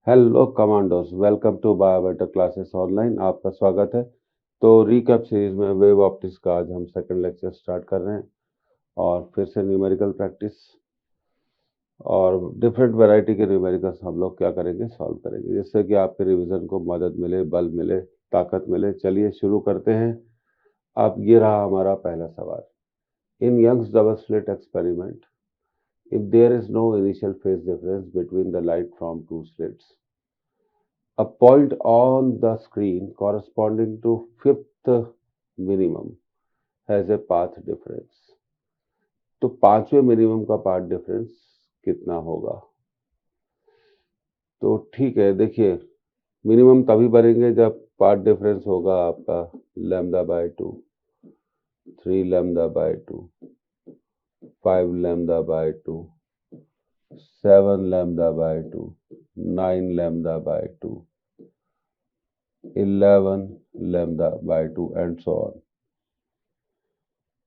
Hello commandos, welcome to Biobetter classes online. आपका स्वागत है। तो रिकैप सीरीज में वेव ऑप्टिक्स का आज हम सेकंड लेक्चर स्टार्ट कर रहे हैं और फिर से न्यूमेरिकल प्रैक्टिस और डिफरेंट वैरायटी के न्यूमेरिकल्स हम लोग क्या करेंगे, सॉल्व करेंगे, जिससे कि आपके रिवीजन को मदद मिले, बल मिले, ताकत मिले। चलिए शुरू करते हैं। अब ये रहा हमारा पहला सवाल। In Young's double slit experiment, if there is no initial phase difference between the light from two slits, a point on the screen corresponding to fifth minimum has a path difference। तो पांचवें minimum का path difference कितना होगा? तो ठीक है, देखिए, minimum तभी बनेंगे जब पाथ डिफरेंस होगा आपका lambda by 2, 3 lambda by 2, 5 lambda by 2, 7 lambda by 2, 9 lambda by 2, 11 lambda by 2 and so on.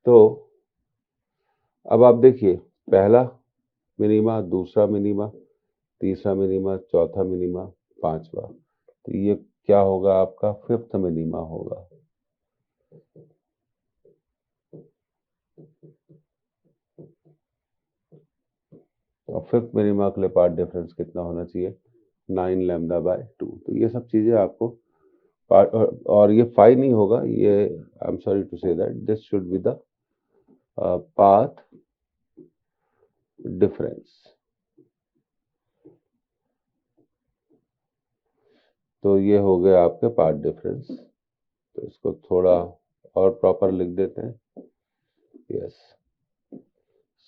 तो अब आप देखिए, पहला मिनीमा, दूसरा मिनीमा, तीसरा मिनीमा, चौथा मिनीमा, पांचवा, तो ये क्या होगा? आपका फिफ्थ मिनीमा होगा। और फिफ्थ मिनीमा के लिए पार्ट डिफरेंस कितना होना चाहिए? 9 लैम्डा बाय 2। तो ये सब चीजें आपको और ये 5 नहीं होगा, ये I am sorry to say that this should be the path difference. तो ये हो गए आपके पाथ डिफरेंस। तो इसको थोड़ा और प्रॉपर लिख देते हैं। Yes,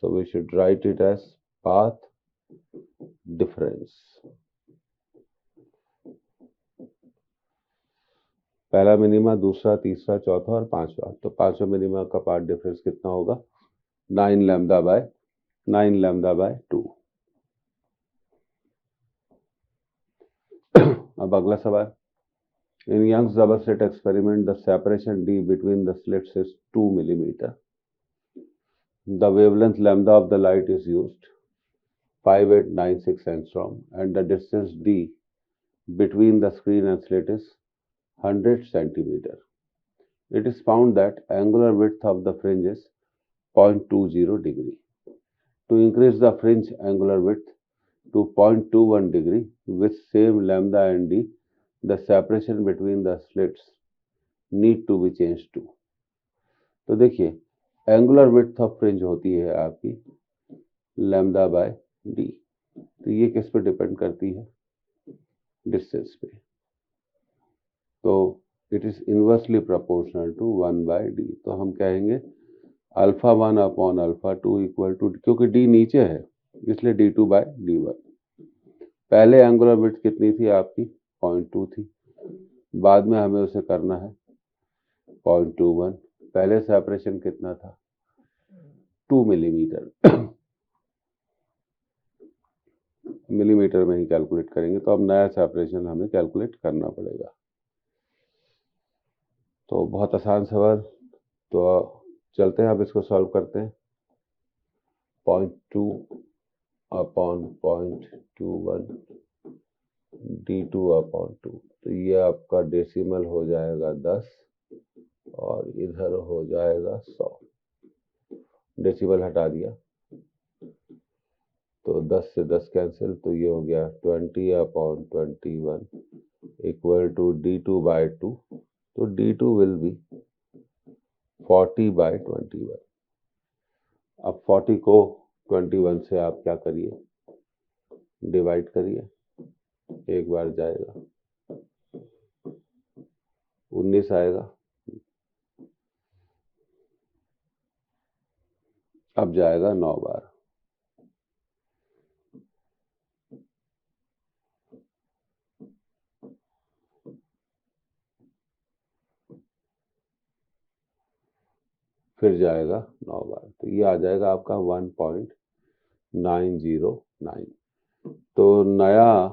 so we should write it as path difference. पहला मिनिमा, दूसरा, तीसरा, चौथा और पांचवा। तो पांचवा मिनिमा का पाथ डिफरेंस कितना होगा? 9 लैम्डा बाय 2। अब अगला सवाल। In Young's double slit experiment, the separation d between the slits is 2 millimeter. The wavelength lambda of the light is used, 5896 angstrom, and the distance d between the screen and slit is 100 centimeter. It is found that angular width of the fringe is 0.20 degree. To increase the fringe angular width to 0.21 degree with same lambda and d, the separation between the slits need to be changed to। तो देखिए, angular width of fringe होती है आपकी lambda by D. तो ये किस पे depend करती है? डिस्टेंस पे। तो it is inversely proportional to 1 by D. तो हम कहेंगे alpha 1 upon alpha 2 equal to, क्योंकि डी नीचे है इसलिए d2 बाय d1। पहले एंगुलर विड्थ कितनी थी आपकी? 0.2 थी। बाद में हमें उसे करना है 0.21। पहले सेपरेशन कितना था? 2 मिलीमीटर। मिलीमीटर में ही कैलकुलेट करेंगे, तो अब नया सेपरेशन हमें कैलकुलेट करना पड़ेगा। तो बहुत आसान सवाल। तो चलते हैं, अब इसको सॉल्व करते हैं। 0.2 अपॉन 0.21 d2 अपॉन 2। तो ये आपका डेसिमल हो जाएगा 10 और इधर हो जाएगा 100। डेसिमल हटा दिया तो 10 से 10 कैंसिल, तो ये हो गया 20 upon 21 equal to d2 bye 2। तो d2 विल बी 40 बाय 21। अब 40 को 21 से आप क्या करिए? डिवाइड करिए। एक बार जाएगा, 19 आएगा। अब जाएगा 9 बार। फिर जाएगा 9 बार। तो ये आ जाएगा आपका 1.909। तो नया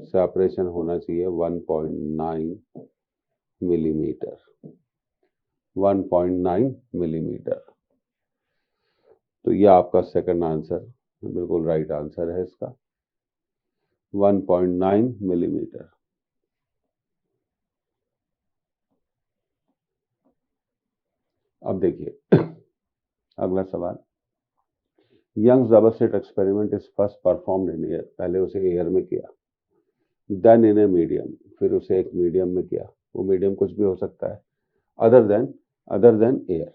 सेपरेशन होना चाहिए 1.9 मिलीमीटर। 1.9 मिलीमीटर। तो ये आपका सेकंड आंसर बिल्कुल राइट आंसर है इसका। 1.9 मिलीमीटर। अब देखिए अगला सवाल, Young's double slit experiment is first performed in air, पहले उसे एयर में किया, देन इन ए मीडियम, फिर उसे एक मीडियम में किया, वो मीडियम कुछ भी हो सकता है, other than air.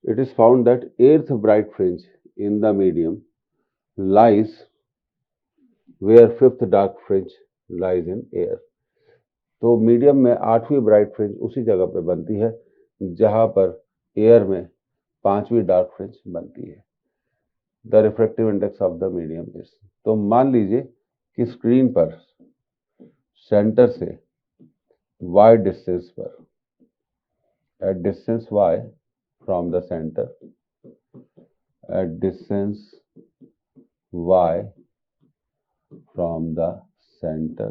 It is found that eighth bright fringe in the medium lies where fifth dark fringe lies in air. तो मीडियम में आठवीं ब्राइट फ्रिंज उसी जगह पे बनती है जहां पर एयर में पांचवी डार्क फ्रिंज बनती है। The refractive index of the medium is, तो मान लीजिए कि स्क्रीन पर सेंटर से y डिस्टेंस पर, at distance y from the center, at distance y from the center,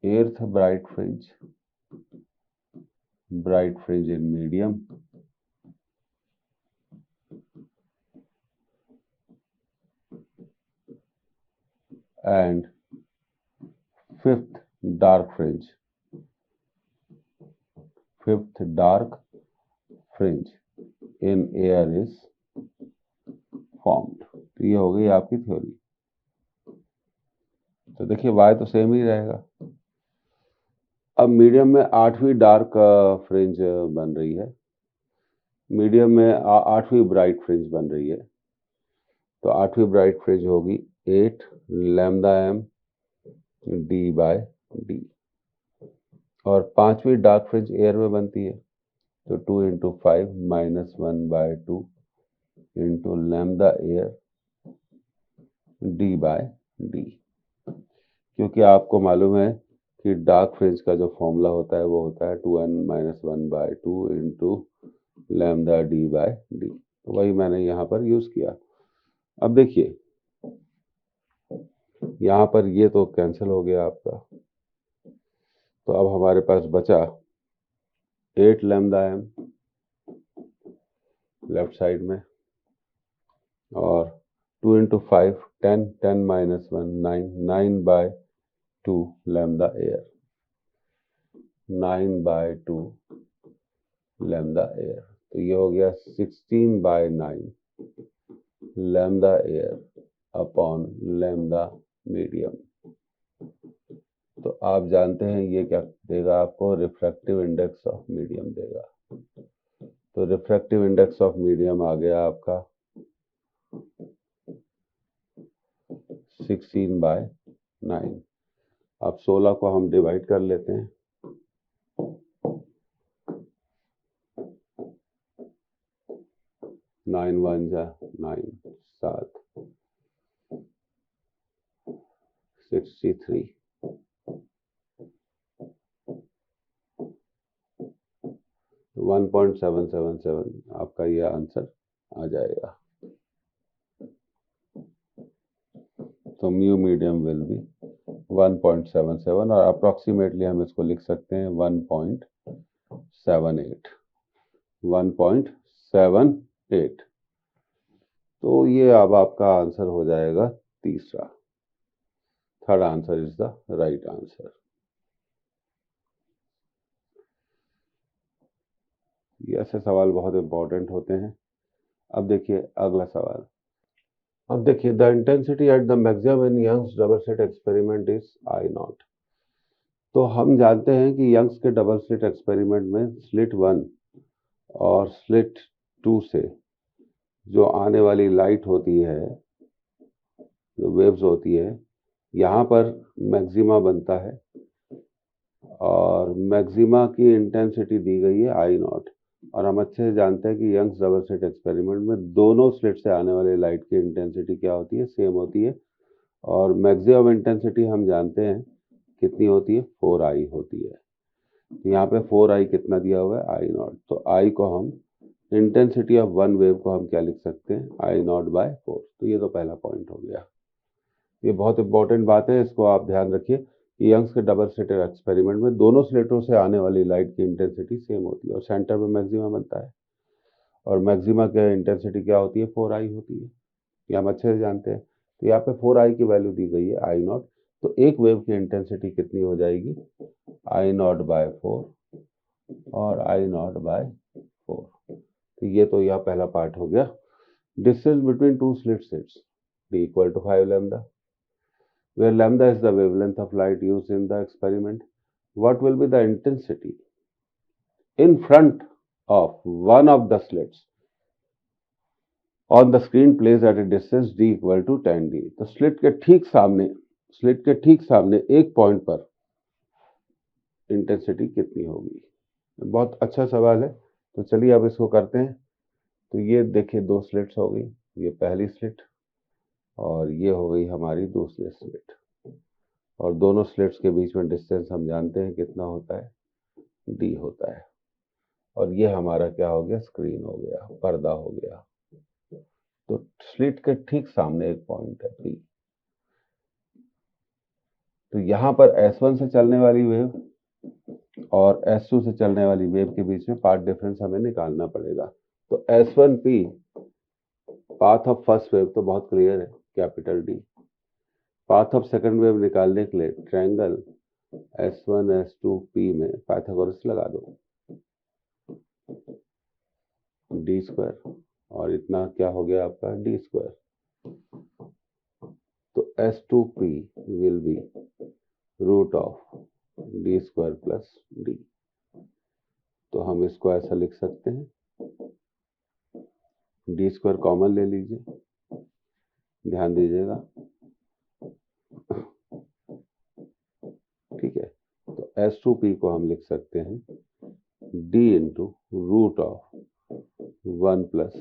eighth bright fringe in medium, and fifth dark fringe in air is formed। तो ये हो गई आपकी थ्योरी। तो देखिए y तो सेम ही रहेगा। अब मीडियम में आठवीं डार्क फ्रिंज बन रही है, मीडियम में आठवीं ब्राइट फ्रिंज बन रही है, तो आठवीं ब्राइट फ्रिंज होगी 8 लैम्डा m d/d, और पांचवी डार्क फ्रिंज एयर में बनती है, तो 2 × 5 -1/2 इंटू लैम्डा एयर d/d। क्योंकि आपको मालूम है कि डार्क फ्रिंज का जो फॉर्मूला होता है वो होता है 2n - 1/2 इंटू लैम्डा d/d, तो वही मैंने यहाँ पर यूज किया। अब देखिए यहाँ पर ये तो कैंसिल हो गया आपका, तो अब हमारे पास बचा 8 लैम्डा m लेफ्ट साइड में, और 2 × 5 10 10 - 1 9/2 लैम्डा एयर 9/2 लैम्डा एयर, तो ये हो गया 16/9 lambda air upon lambda medium. तो आप जानते हैं ये क्या देगा आपको, रिफ्रैक्टिव इंडेक्स ऑफ मीडियम देगा। तो रिफ्रैक्टिव इंडेक्स ऑफ मीडियम आ गया आपका 16/9। अब 16 को हम डिवाइड कर लेते हैं, 9 × 1 = 9, 7 63, 1.777 आपका ये आंसर आ जाएगा। तो म्यू मीडियम विल बी 1.77, और अप्रोक्सीमेटली हम इसको लिख सकते हैं 1.78। तो ये अब आपका आंसर हो जाएगा तीसरा। Third answer is the right answer. ये ऐसे सवाल बहुत इंपॉर्टेंट होते हैं। अब देखिए अगला सवाल। अब देखिए the intensity at the maximum in Young's double slit experiment is I0। तो हम जानते हैं कि यंग्स के डबल स्लिट एक्सपेरिमेंट में स्लिट 1 और स्लिट 2 से जो आने वाली लाइट होती है, जो वेव्स होती है, यहाँ पर मैक्सिमा बनता है, और मैक्सिमा की इंटेंसिटी दी गई है I0। और हम अच्छे से जानते हैं कि यंग्स डबल स्लिट एक्सपेरिमेंट में दोनों स्लिट से आने वाली लाइट की इंटेंसिटी क्या होती है, सेम होती है, और मैक्सिमम इंटेंसिटी हम जानते हैं कितनी होती है, 4I होती है। तो यहाँ पे 4I कितना दिया हुआ है, I0। तो I को हम, इंटेंसिटी ऑफ वन वेव को हम क्या लिख सकते हैं, I0/4। तो ये तो पहला पॉइंट हो गया। ये बहुत इंपॉर्टेंट बात है, इसको आप ध्यान रखिए। यंग्स के डबल स्लिट एक्सपेरिमेंट में दोनों स्लिटों से आने वाली लाइट की इंटेंसिटी सेम होती है, और सेंटर में मैक्सिमा बनता है, और मैक्सिमा की इंटेंसिटी क्या होती है, 4I होती है। ये हम अच्छे से जानते हैं। तो यहाँ पे 4i की वैल्यू दी गई है आई नॉट, तो एक वेव की इंटेंसिटी कितनी हो जाएगी, आई नॉट बाय 4 और आई नॉट बाय 4। तो ये तो यह पहला पार्ट हो गया। Distance between two slit sets d equal to 5 lambda, where lambda is the wavelength of light used in the experiment. What will be the intensity in front of one of the slits on the screen placed at a distance d equal to 10d? तो slit के ठीक सामने एक point पर intensity कितनी होगी? बहुत अच्छा सवाल है। तो चलिए अब इसको करते हैं। तो ये देखिए दो स्लिट्स हो गई, ये पहली स्लिट और ये हो गई हमारी दूसरी स्लिट, और दोनों स्लिट्स के बीच में डिस्टेंस हम जानते हैं कितना होता है, d होता है। और ये हमारा क्या हो गया, स्क्रीन हो गया, पर्दा हो गया। तो स्लिट के ठीक सामने एक पॉइंट है P। तो यहाँ पर S1 से चलने वाली वेव और S2 से चलने वाली वेव के बीच में पाथ डिफरेंस हमें निकालना पड़ेगा। तो S1P path of first wave तो बहुत क्लियर है, capital D। Path of second wave निकालने के लिए ट्रायंगल S1 S2P में पाइथागोरस लगा दो, d स्क्वायर, और इतना क्या हो गया आपका d स्क्वायर। तो S2P will be root of d square plus d। तो हम इसको ऐसा लिख सकते हैं, d स्क्वायर कॉमन ले लीजिए, ध्यान दीजिएगा, ठीक है। तो S2P को हम लिख सकते हैं d into root of 1 plus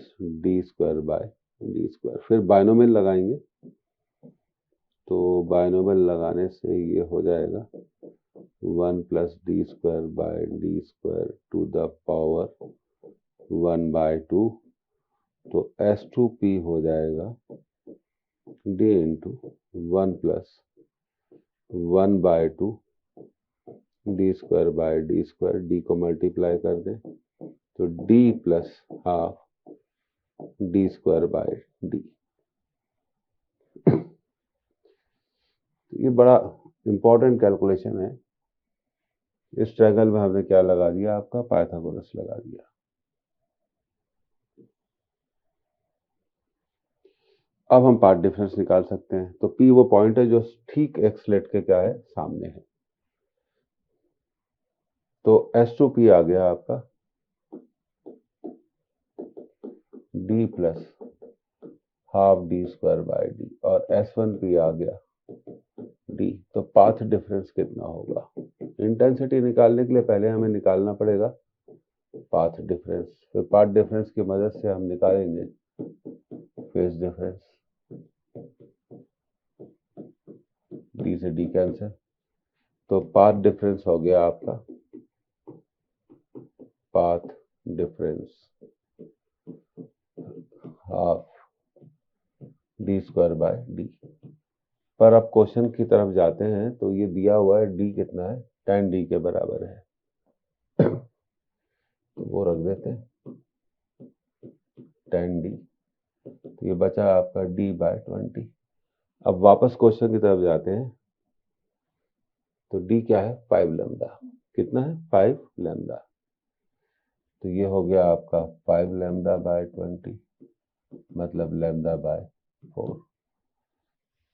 d square by d square. फिर बायनोमियल लगाएंगे, तो बायनोमियल लगाने से ये हो जाएगा 1 plus d square by d square to the power 1 by 2। तो S2P हो जाएगा d into 1 plus 1 by 2 d square by d square, d को मल्टीप्लाई कर दें तो d plus half d square by d। ये बड़ा इंपॉर्टेंट कैलकुलेशन है। इस ट्रायंगल में हमने क्या लगा दिया, आपका पाइथागोरस लगा दिया। अब हम पाथ डिफरेंस निकाल सकते हैं। तो P वो पॉइंट है जो ठीक एक स्लिट के क्या है, सामने है। तो S2P आ गया आपका d plus half d square by d, और S1P आ गया d। तो पाथ डिफरेंस कितना होगा? इंटेंसिटी निकालने के लिए पहले हमें निकालना पड़ेगा पाथ डिफरेंस, फिर पाथ डिफरेंस की मदद से हम निकालेंगे फेज डिफरेंस। d से d कैंसिल, तो पाथ डिफरेंस हो गया आपका path difference half d square by d। पर अब क्वेश्चन की तरफ जाते हैं तो ये दिया हुआ है d कितना है, 10d के बराबर है। तो वो रख देते हैं 10d, तो ये बचा आपका d बाय 20। अब वापस क्वेश्चन की तरफ जाते हैं। तो d क्या है, 5 लैम्डा। कितना है, 5 लैम्डा। तो ये हो गया आपका 5 लैम्डा बाय 20, मतलब लैम्डा बाय 4।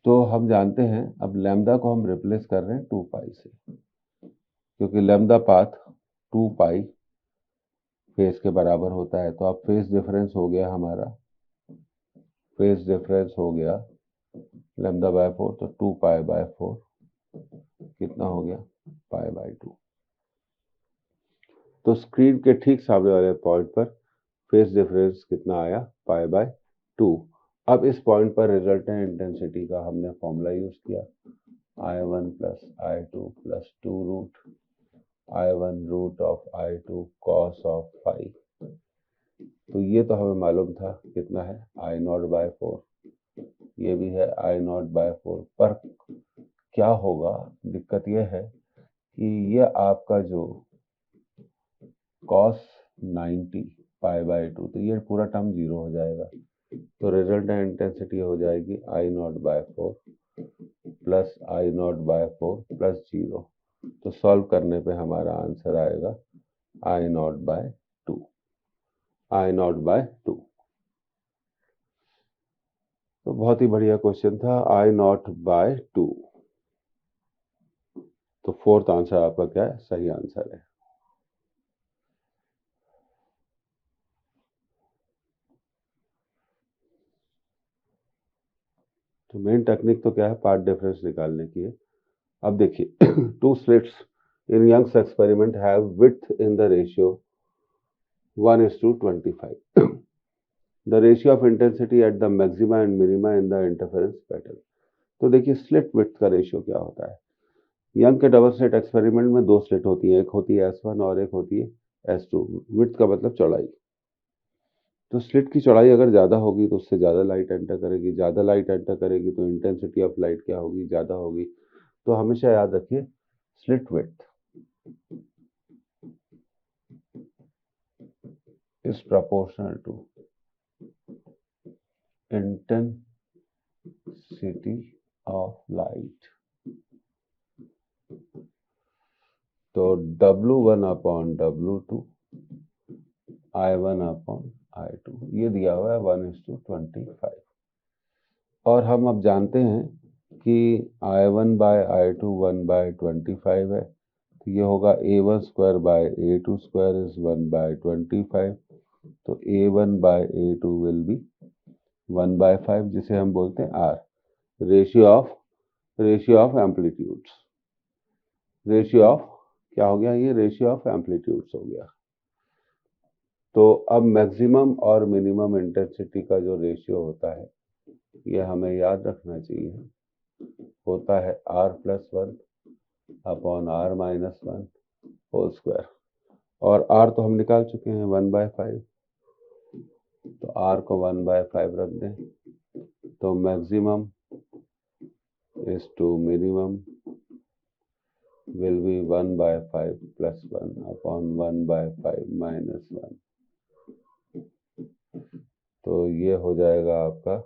तो हम जानते हैं, अब लैम्डा को हम रिप्लेस कर रहे हैं 2 पाई से, क्योंकि लैम्डा पाथ 2 पाई फेज के बराबर होता है। तो अब फेज डिफरेंस हो गया हमारा, फेज डिफरेंस हो गया लैम्डा बाय 4, तो 2 पाई बाय 4 कितना हो गया, पाई बाय 2। तो स्क्रीन के ठीक सामने वाले पॉइंट पर फेज डिफरेंस कितना आया, पाई बाय 2। अब इस पॉइंट पर रिजल्टेंट इंटेंसिटी का हमने फॉर्मूला यूज किया, I1 plus I2 plus 2 root I1 root of I2 cos of phi. तो ये तो हमें मालूम था कितना है, I नॉट बाय 4, ये भी है I नॉट बाय 4। पर क्या होगा, दिक्कत ये है कि ये आपका जो cos 90 पाई बाय 2, तो ये पूरा टर्म 0 हो जाएगा। तो रिजल्टेंट इंटेंसिटी हो जाएगी I0/4 प्लस I0/4 प्लस 0। तो सॉल्व करने पे हमारा आंसर आएगा I0/2। I0/2। तो बहुत ही बढ़िया क्वेश्चन था, I0/2। तो फोर्थ आंसर आपका क्या है, सही आंसर है। तो मेन टेक्निक तो क्या है, पार्ट डिफरेंस निकालने की है। अब देखिए, two slits in Young's experiment have width in the ratio 1:25। The ratio of intensity at the maxima and minima in the interference pattern. तो देखिए स्लिट विड्थ का रेशियो क्या होता है। यंग के डबल स्लिट एक्सपेरिमेंट में दो स्लिट होती है, एक होती है S1 और एक होती है S2। विड्थ का मतलब चौड़ाई। तो स्लिट की चौड़ाई अगर ज़्यादा होगी तो उससे ज़्यादा लाइट एंटर करेगी, ज़्यादा लाइट एंटर करेगी तो इंटेंसिटी ऑफ लाइट क्या होगी, ज़्यादा होगी। तो हमेशा याद रखिए slit width is proportional to intensity of light. तो W1/W2 I1/I2 ये दिया हुआ है 1:25। और हम अब जानते हैं कि I1/I2 1/25 है, तो ये होगा A1² इज 1/25। तो A1/A2 विल बी 1/5, जिसे हम बोलते हैं R, ratio of amplitudes. Ratio of क्या हो गया, ये रेशियो ऑफ एम्पलीट्यूड्स हो गया। तो अब मैक्सिमम और मिनिमम इंटेंसिटी का जो रेशियो होता है ये हमें याद रखना चाहिए, होता है R+1/R-1 होल स्क्वायर। और R तो हम निकाल चुके हैं 1/5, तो R को 1/5 रख दें। तो maximum is to minimum will be 1/5 plus 1/1/5 minus 1। तो ये हो जाएगा आपका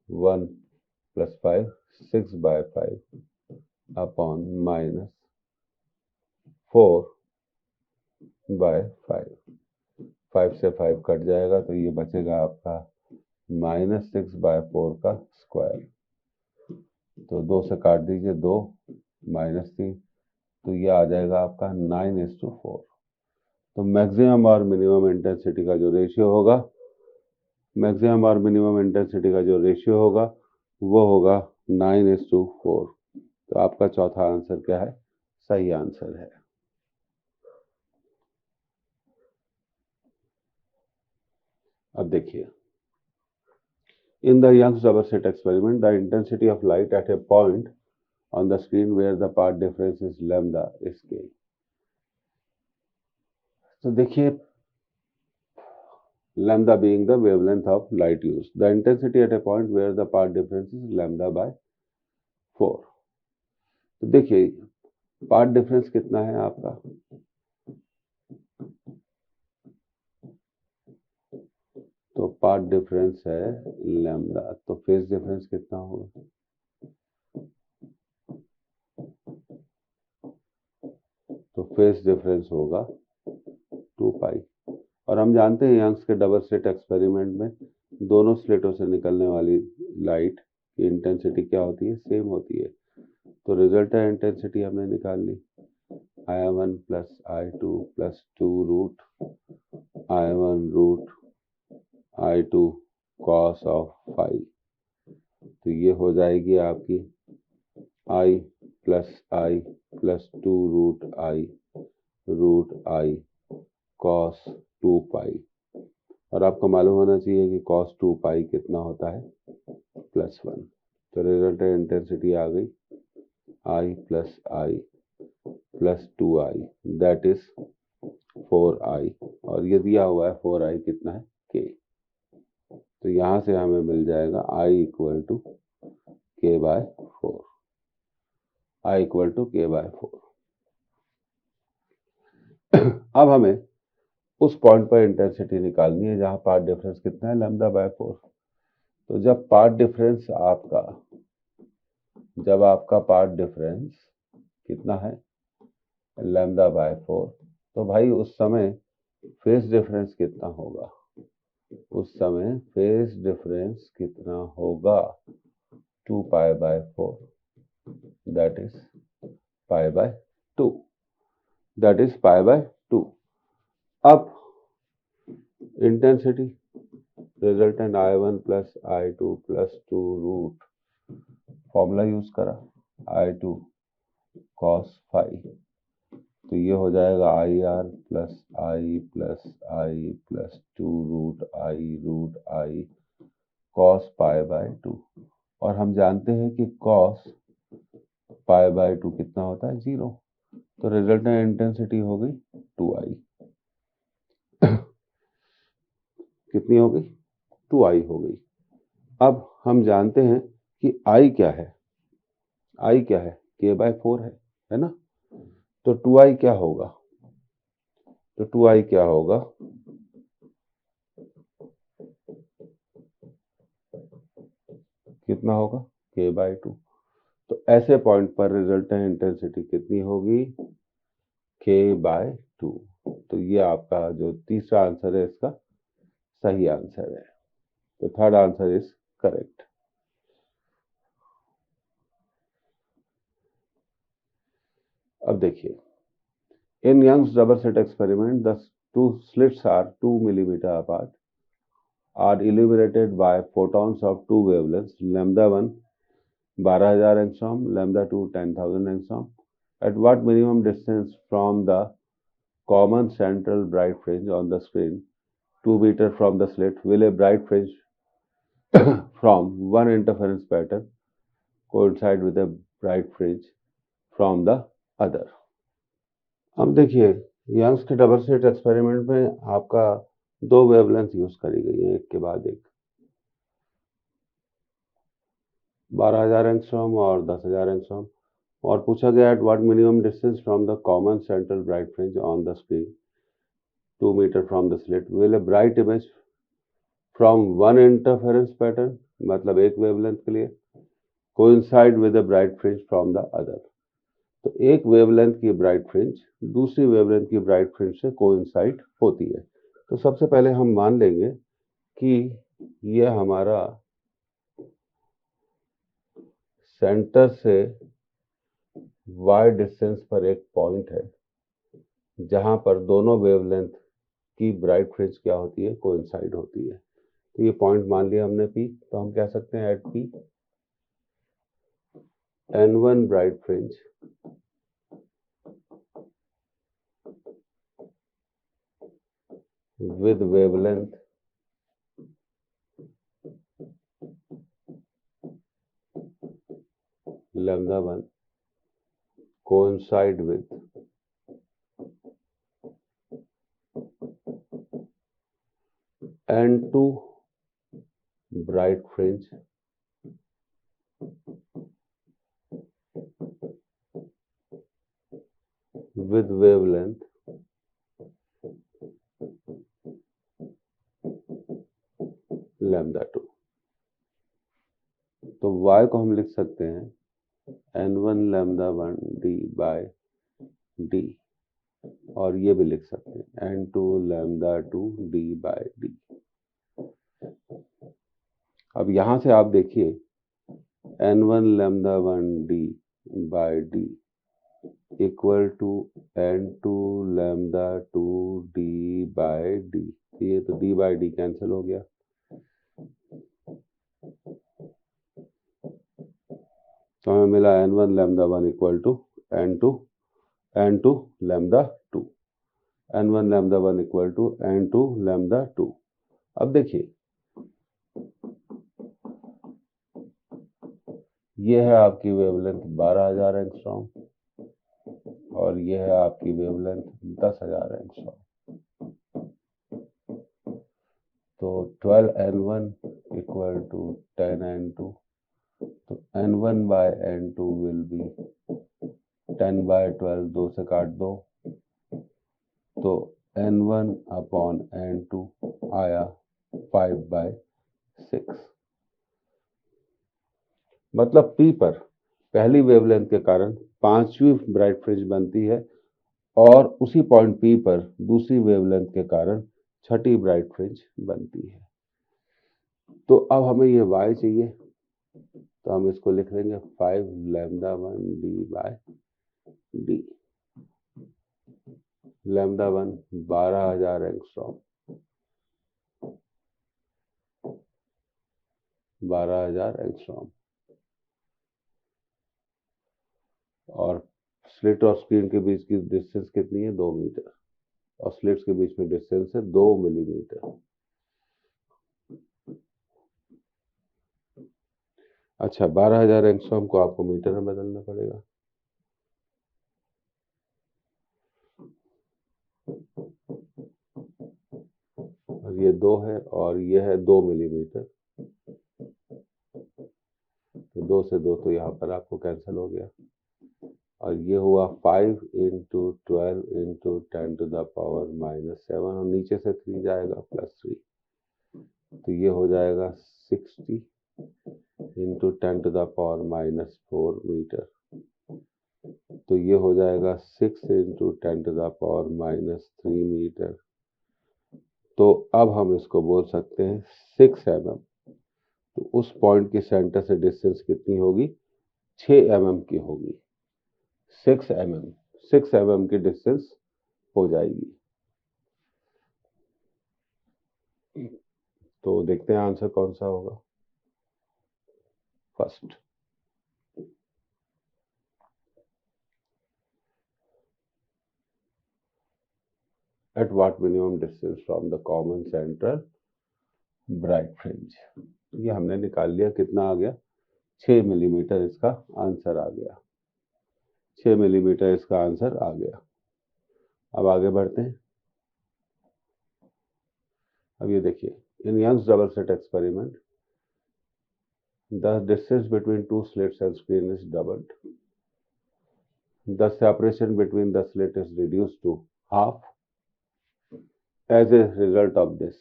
1 + 5 6/5 अपॉन माइनस 4/5। 5 से 5 कट जाएगा तो ये बचेगा आपका -6/4 का स्क्वायर। तो 2 से काट दीजिए, 2 -3, तो ये आ जाएगा आपका 9:4। तो मैक्सिमम और मिनिमम इंटेंसिटी का जो रेशियो होगा, वो होगा 9:4। तो आपका चौथा आंसर क्या है, सही आंसर है। अब देखिए, in the Young's double slit experiment the intensity of light at a point on the screen where the path difference is lambda is k। तो देखिए, lambda being the wavelength of light used, the intensity at a point where the path difference is lambda/4। तो देखिए path difference कितना है आपका, तो path difference है lambda. तो फेज डिफरेंस कितना होगा, तो फेज डिफरेंस होगा 2π। और हम जानते हैं यंग्स के डबल स्लिट एक्सपेरिमेंट में दोनों स्लिटों से निकलने वाली लाइट की इंटेंसिटी क्या होती है, सेम होती है। तो रिजल्टेंट इंटेंसिटी हमने निकाल ली, I1 + I2 + 2√I1√I2 cos of phi। तो ये हो जाएगी आपकी I + I + 2√I√I cos 2π। और आपको मालूम होना चाहिए कि cos 2π कितना होता है, +1। तो रिजल्टेंट इंटेंसिटी आ गई I + I + 2I, that is 4I। और ये दिया हुआ है 4I कितना है, k। तो यहां से हमें मिल जाएगा I = k/4। I = k/4। अब हमें उस पॉइंट पर इंटेंसिटी निकालनी है जहां पाथ डिफरेंस कितना है, λ/4। तो जब आपका पाथ डिफरेंस कितना है, λ/4, तो भाई उस समय फेज डिफरेंस कितना होगा, फेज डिफरेंस कितना होगा, 2π/4, दैट इज π/2, अब intensity resultant I1 plus I2 plus 2 root, formula use करा, I2 cos फाई, तो ये हो जाएगा IR प्लस I प्लस I plus 2 root I cos π/2, और हम जानते हैं कि cos π/2 कितना होता है, 0। तो रिजल्टेंट इंटेंसिटी हो गई 2I, कितनी हो गई, 2I हो गई। अब हम जानते हैं कि I क्या है, K/4 है ना। तो 2I क्या होगा, कितना होगा, K/2। तो ऐसे पॉइंट पर रिजल्टेंट इंटेंसिटी कितनी होगी, K/2। तो ये आपका जो तीसरा आंसर है इसका सही आंसर है। तो थर्ड आंसर इज करेक्ट। अब देखिए, in Young's double slit experiment the two slits are 2 millimeter apart, are illuminated by photons of two wavelengths, λ1 12,000 angstrom, λ2 10,000 angstrom. At what minimum distance from the common central bright fringe on the screen, 2 meter from the slit, will a bright fringe from one interference pattern coincide with a bright fringe from the other? अब देखिए, Young's के double slit experiment में आपका दो wavelength use करी गई है, एक के बाद एक, 12,000 एंगस्ट्रॉम और 10,000 एंगस्ट्रॉम, और पूछा गया at what minimum distance from the common central bright fringe on the screen, 2 metre from the slit, will a bright image from one interference pattern, मतलब एक वेवलेंथ के लिए, coincide with the bright fringe from the other. तो एक wavelength की bright fringe दूसरी wavelength की bright fringe से कोइंसाइड होती है। तो सबसे पहले हम मान लेंगे कि यह हमारा सेंटर से y डिस्टेंस पर एक पॉइंट है जहां पर दोनों वेवलेंथ की ब्राइट फ्रिंज क्या होती है, कोइंसाइड होती है। तो ये पॉइंट मान लिया हमने P, तो हम कह सकते हैं at P N1 bright fringe with wavelength λ1 coincide with N2 bright fringe with wavelength λ2। तो y को हम लिख सकते हैं N1 λ1 d by d, और ये भी लिख सकते हैं N2 λ2 d by d। अब यहां से आप देखिए N1 λ1 d by d equal to N2 λ2 d by d, ये तो d by d कैंसिल हो गया, तो हमें मिला N1 λ1 equal to N2 λ2, N1 λ1 equal to N2 λ2। अब देखिए, ये है आपकी वेवलेंथ 12,000 एंगस्ट्रॉम और ये है आपकी वेवलेंथ 10,000 एंगस्ट्रॉम। तो 12N1 इक्वल टू 10N2, तो N1 bye N2 will be 10/12, 2 से काट दो, तो N1 अपॉन N2 आया 5/6। मतलब P पर पहली वेवलेंथ के कारण पांचवी ब्राइट फ्रिंज बनती है और उसी पॉइंट P पर दूसरी वेवलेंथ के कारण छठी ब्राइट फ्रिंज बनती है। तो अब हमें ये y चाहिए, तो हम इसको लिख लेंगे 5 λ1 d/d। λ1 12,000 angstrom, 12,000 angstrom. और स्लिट और स्क्रीन के बीच की डिस्टेंस कितनी है? 2 मीटर। और स्लिट्स के बीच में डिस्टेंस है 2 मिलीमीटर। अच्छा, 12,000 एंगस्ट्रॉम को आपको मीटर में बदलना पड़ेगा। और ये 2 है और ये है 2 मिलीमीटर, तो 2 से 2 तो यहाँ पर आपको कैंसिल हो गया। और ये हुआ 5 × 12 × 10⁻⁻7 और नीचे से 3 जाएगा +3, तो ये हो जाएगा 60 × 10⁻⁻4 मीटर। तो ये हो जाएगा 6 × 10⁻³ मीटर। तो अब हम इसको बोल सकते हैं 6 mm। तो उस पॉइंट के सेंटर से डिस्टेंस कितनी होगी? 6 mm की होगी। 6 mm की डिस्टेंस हो जाएगी। तो देखते हैं आंसर कौन सा होगा। First, at what minimum distance from the common central bright fringe? ये हमने निकाल लिया, कितना आ गया? 6 मिलीमीटर इसका आंसर आ गया। 6 मिलीमीटर इसका आंसर आ गया। अब आगे बढ़ते हैं। अब ये देखिए, in Young's double slit experiment the distance between two slits and screen is doubled. The separation between the slit is reduced to half as a result of this.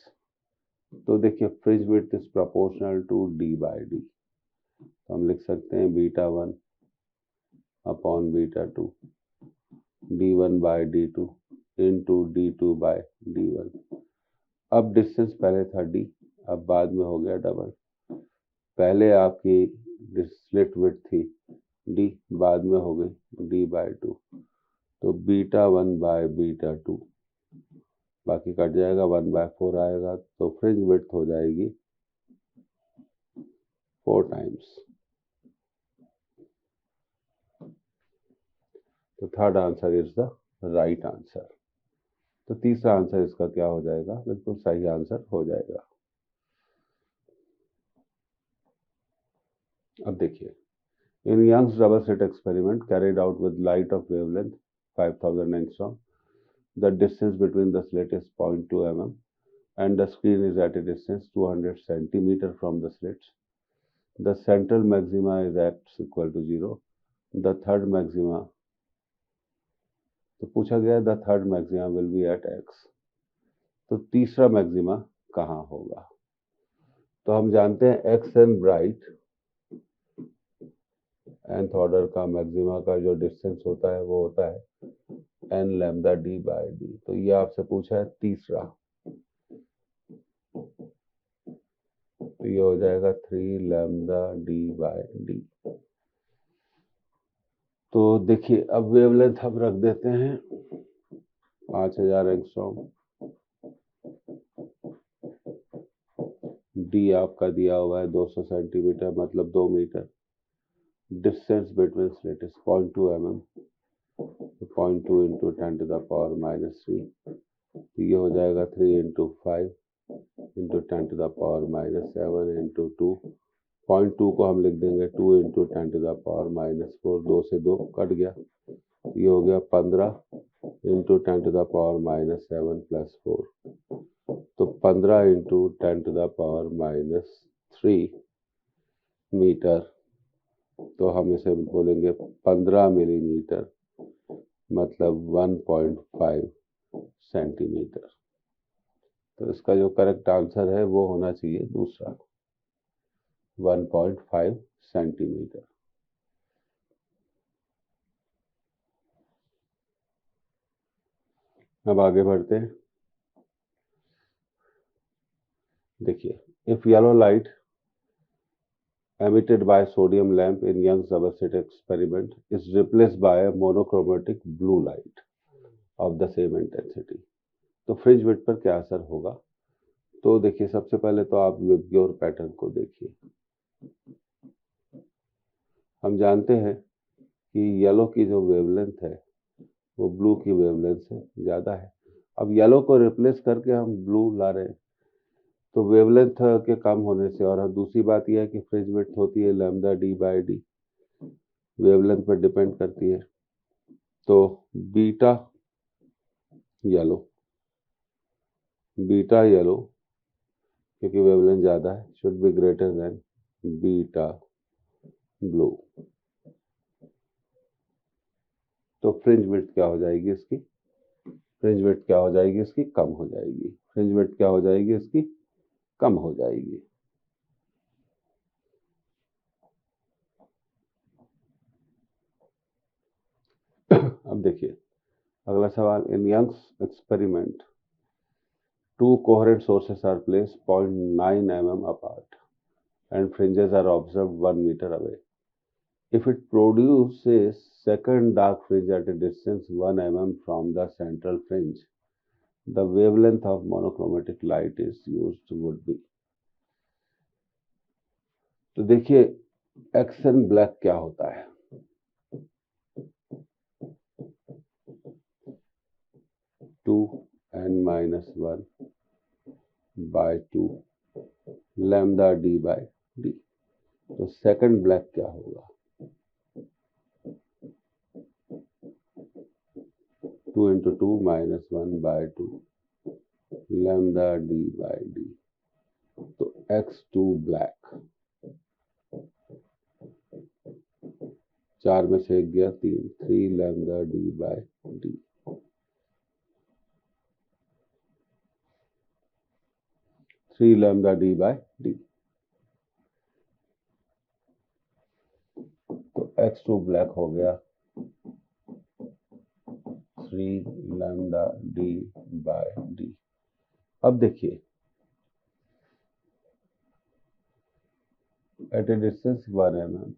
तो देखिए, fringe width is proportional to d/d। तो हम लिख सकते हैं β1 upon β2 d1/d2 into d2/d1। अब distance पहले था d, अब बाद में हो गया डबल। पहले आपकी स्लिट विड्थ थी d, बाद में हो गई d/2। तो β1/β2 बाकी कट जाएगा, 1/4 आएगा, तो फ्रिंज विड्थ हो जाएगी 4 टाइम्स। तो third answer is the right answer. तो तीसरा आंसर इसका क्या हो जाएगा? बिल्कुल सही आंसर हो जाएगा। अब देखिए, in Young's double slit experiment carried out with light of wavelength 5000 angstrom, the distance between the slit is 0.2 mm and the screen is at a distance 200 centimeter from the slits. The central maxima is x equal to 0. The third maxima, तो पूछा गया the third maxima will be at x। तो तीसरा maxima कहाँ होगा? तो हम जानते हैं X N bright nth order का मैक्सिमा का जो डिस्टेंस होता है वो होता है n लैम्डा d/d। तो ये आपसे पूछा है तीसरा, तो ये हो जाएगा 3 लैम्डा d/d। तो देखिए, अब वेवलेंथ हम रख देते हैं 5000 एंगस्ट्रॉम। डी आपका दिया हुआ है 200 सेंटीमीटर, मतलब 2 metre. Distance between slit is 0.2 mm, 0.2 × 10⁻³ तो ये हो जाएगा 3 × 5 × 10⁻⁻7 × 2। 0.2 को हम लिख देंगे 2 × 10⁻⁻4, 2 से 2 कट गया, ये हो गया 15 × 10⁻⁻7 + 4। तो 15 × 10⁻³ मीटर। तो हम इसे बोलेंगे 15 मिलीमीटर, मतलब 1.5 सेंटीमीटर। तो इसका जो करेक्ट आंसर है वो होना चाहिए दूसरा, 1.5 सेंटीमीटर। अब आगे बढ़ते हैं। देखिए, if yellow light emitted by sodium lamp in Young's double slit experiment is replaced by a monochromatic blue light of the same intensity, तो फ्रिंज विड्थ पर क्या असर होगा? तो देखिए, सबसे पहले तो आप विबग्योर पैटर्न को देखिए। हम जानते हैं कि येलो की जो वेवलेंथ है वो ब्लू की वेवलेंथ से ज़्यादा है। अब येलो को रिप्लेस करके हम ब्लू ला रहे हैं, तो वेवलेंथ के कम होने से, और दूसरी बात यह है कि फ्रिंज विड्थ होती है lambda D by D, wavelength पर डिपेंड करती है। तो बीटा येलो क्योंकि वेवलेंथ ज़्यादा है, should be greater than beta blue. तो फ्रिंज विड्थ क्या हो जाएगी इसकी? फ्रिंज विड्थ क्या हो जाएगी इसकी? कम हो जाएगी। फ्रिंज विड्थ क्या हो जाएगी इसकी? कम हो जाएगी। अब देखिए अगला सवाल। In Young's experiment two coherent sources are placed 0.9 mm apart and fringes are observed 1 meter away. If it produces second dark fringe at a distance 1 mm from the central fringe, the wavelength of monochromatic light is used would be। तो देखिए action black क्या होता है? Two n minus 1 by 2 lambda D by D. तो second black क्या होगा? 2 into 2 minus 1 by 2 lambda d by d। तो x2 black, 4 में से 1 गया 3, 3 lambda D by D. Three lambda D by D. तो x2 ब्लैक हो गया 3 लैम्डा डी बाय डी। अब देखिए एट ए डिस्टेंस 1 mm,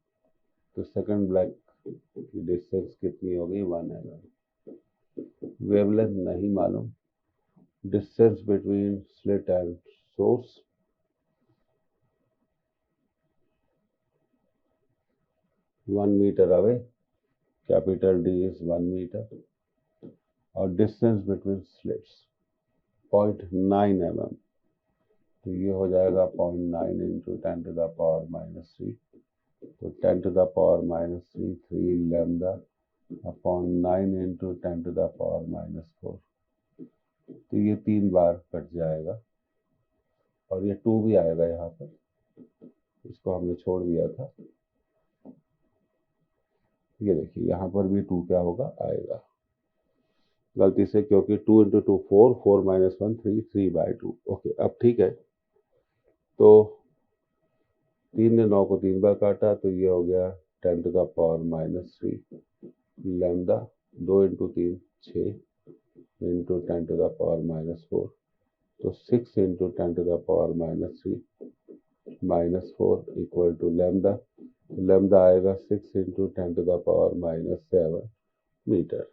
तो सेकंड ब्लैक की डिस्टेंस कितनी हो गई? 1 mm। वेवलेंथ नहीं मालूम, distance between slit and source 1 metre away, capital D is 1 metre, और डिस्टेंस बिटवीन स्लिट्स 0.9 mm, तो ये हो जाएगा 0.9 into 10 to the power minus 3। तो 10 to the power minus 3, 3 lambda upon 9 into 10 to the power minus 4। तो ये 3 बार cut जाएगा और ये 2 भी आएगा यहाँ पर, इसको हमने छोड़ दिया था। ये देखिए यहाँ पर भी 2 क्या होगा? आएगा गलती से, क्योंकि 2 इंटू 2 4, 4 माइनस 1 3, 3 बाई 2। ओके, अब ठीक है। तो 3 ने 9 को 3 बार काटा, तो ये हो गया 10 to the power minus 3 lambda, 2 into 3 6 into 10 to the power minus 4। तो 6 into 10 to the power minus 3 minus 4 equal to lambda. Lambda आएगा 6 into 10 to the power minus 7 metre.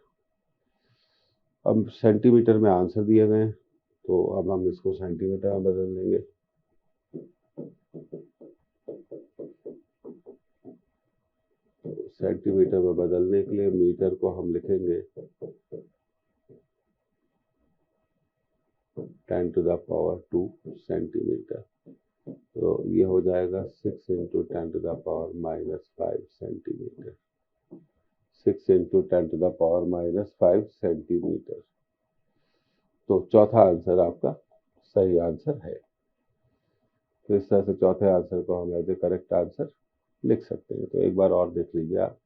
अब सेंटीमीटर में आंसर दिए गए हैं, तो अब हम इसको सेंटीमीटर में बदल देंगे। तो सेंटीमीटर में बदलने के लिए मीटर को हम लिखेंगे 10 टू द पावर 2 सेंटीमीटर। तो ये हो जाएगा 6 into 10 to the power minus 5 centimetre. 6 into 10 to the power minus 5 centimetre. तो चौथा आंसर आपका सही आंसर है। तो इस तरह से चौथे आंसर को हम एज ए करेक्ट आंसर लिख सकते हैं। तो एक बार और देख लीजिए आप।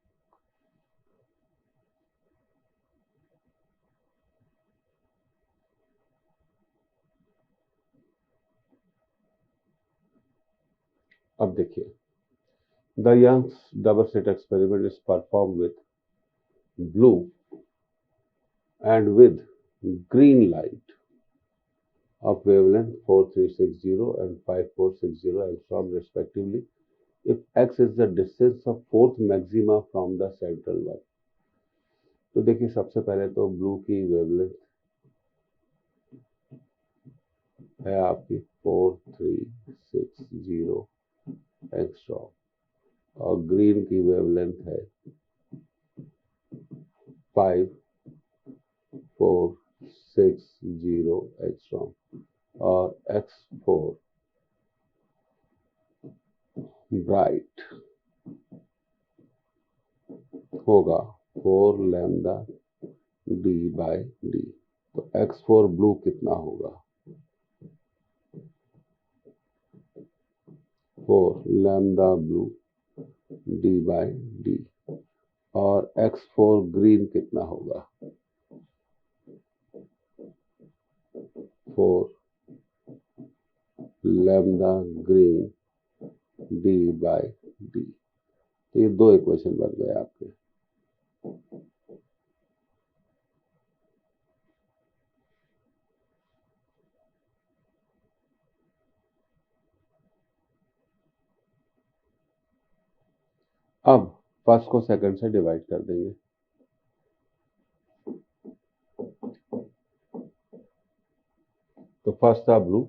अब देखिए, the Young's double slit experiment is perform with blue and with green light of wavelength 4360 and 5460 angstrom respectively if x is the distance of fourth maxima from the central one। तो देखिए, सबसे पहले तो ब्लू की wavelength है आपकी 4360 angstrom और green की वेवलेंथ है 5460 एंगस्ट्रॉम और x4 ब्राइट होगा 4 लैम्डा d बाय d। तो x4 ब्लू कितना होगा? 4 lambda blue d by d और x4 ग्रीन कितना होगा? 4 lambda green d by d। तो ये दो इक्वेशन बन गए आपके। अब फर्स्ट को सेकंड से डिवाइड कर देंगे। तो फर्स्ट था ब्लू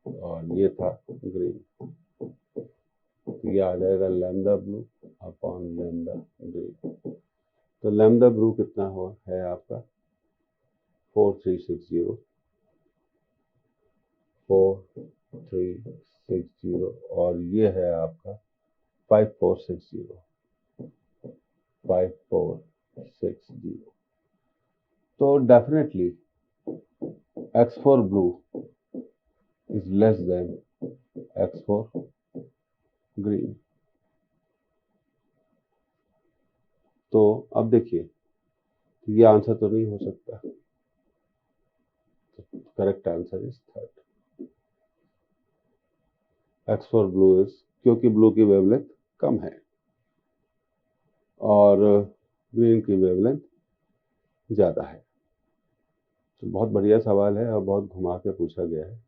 और ये था ग्रीन। तो ये आ जाएगा lambda blue upon lambda green. तो लैम्डा ब्लू कितना हो है आपका 4360 और ये है आपका 5460। तो definitely x4 blue is less than x4 green। तो अब देखिए, ये आंसर तो नहीं हो सकता। Correct answer is third, x4 blue is, क्योंकि ब्लू की वेवलेंथ कम है और ग्रीन की वेवलेंथ ज्यादा है। तो बहुत बढ़िया सवाल है और बहुत घुमा के पूछा गया है।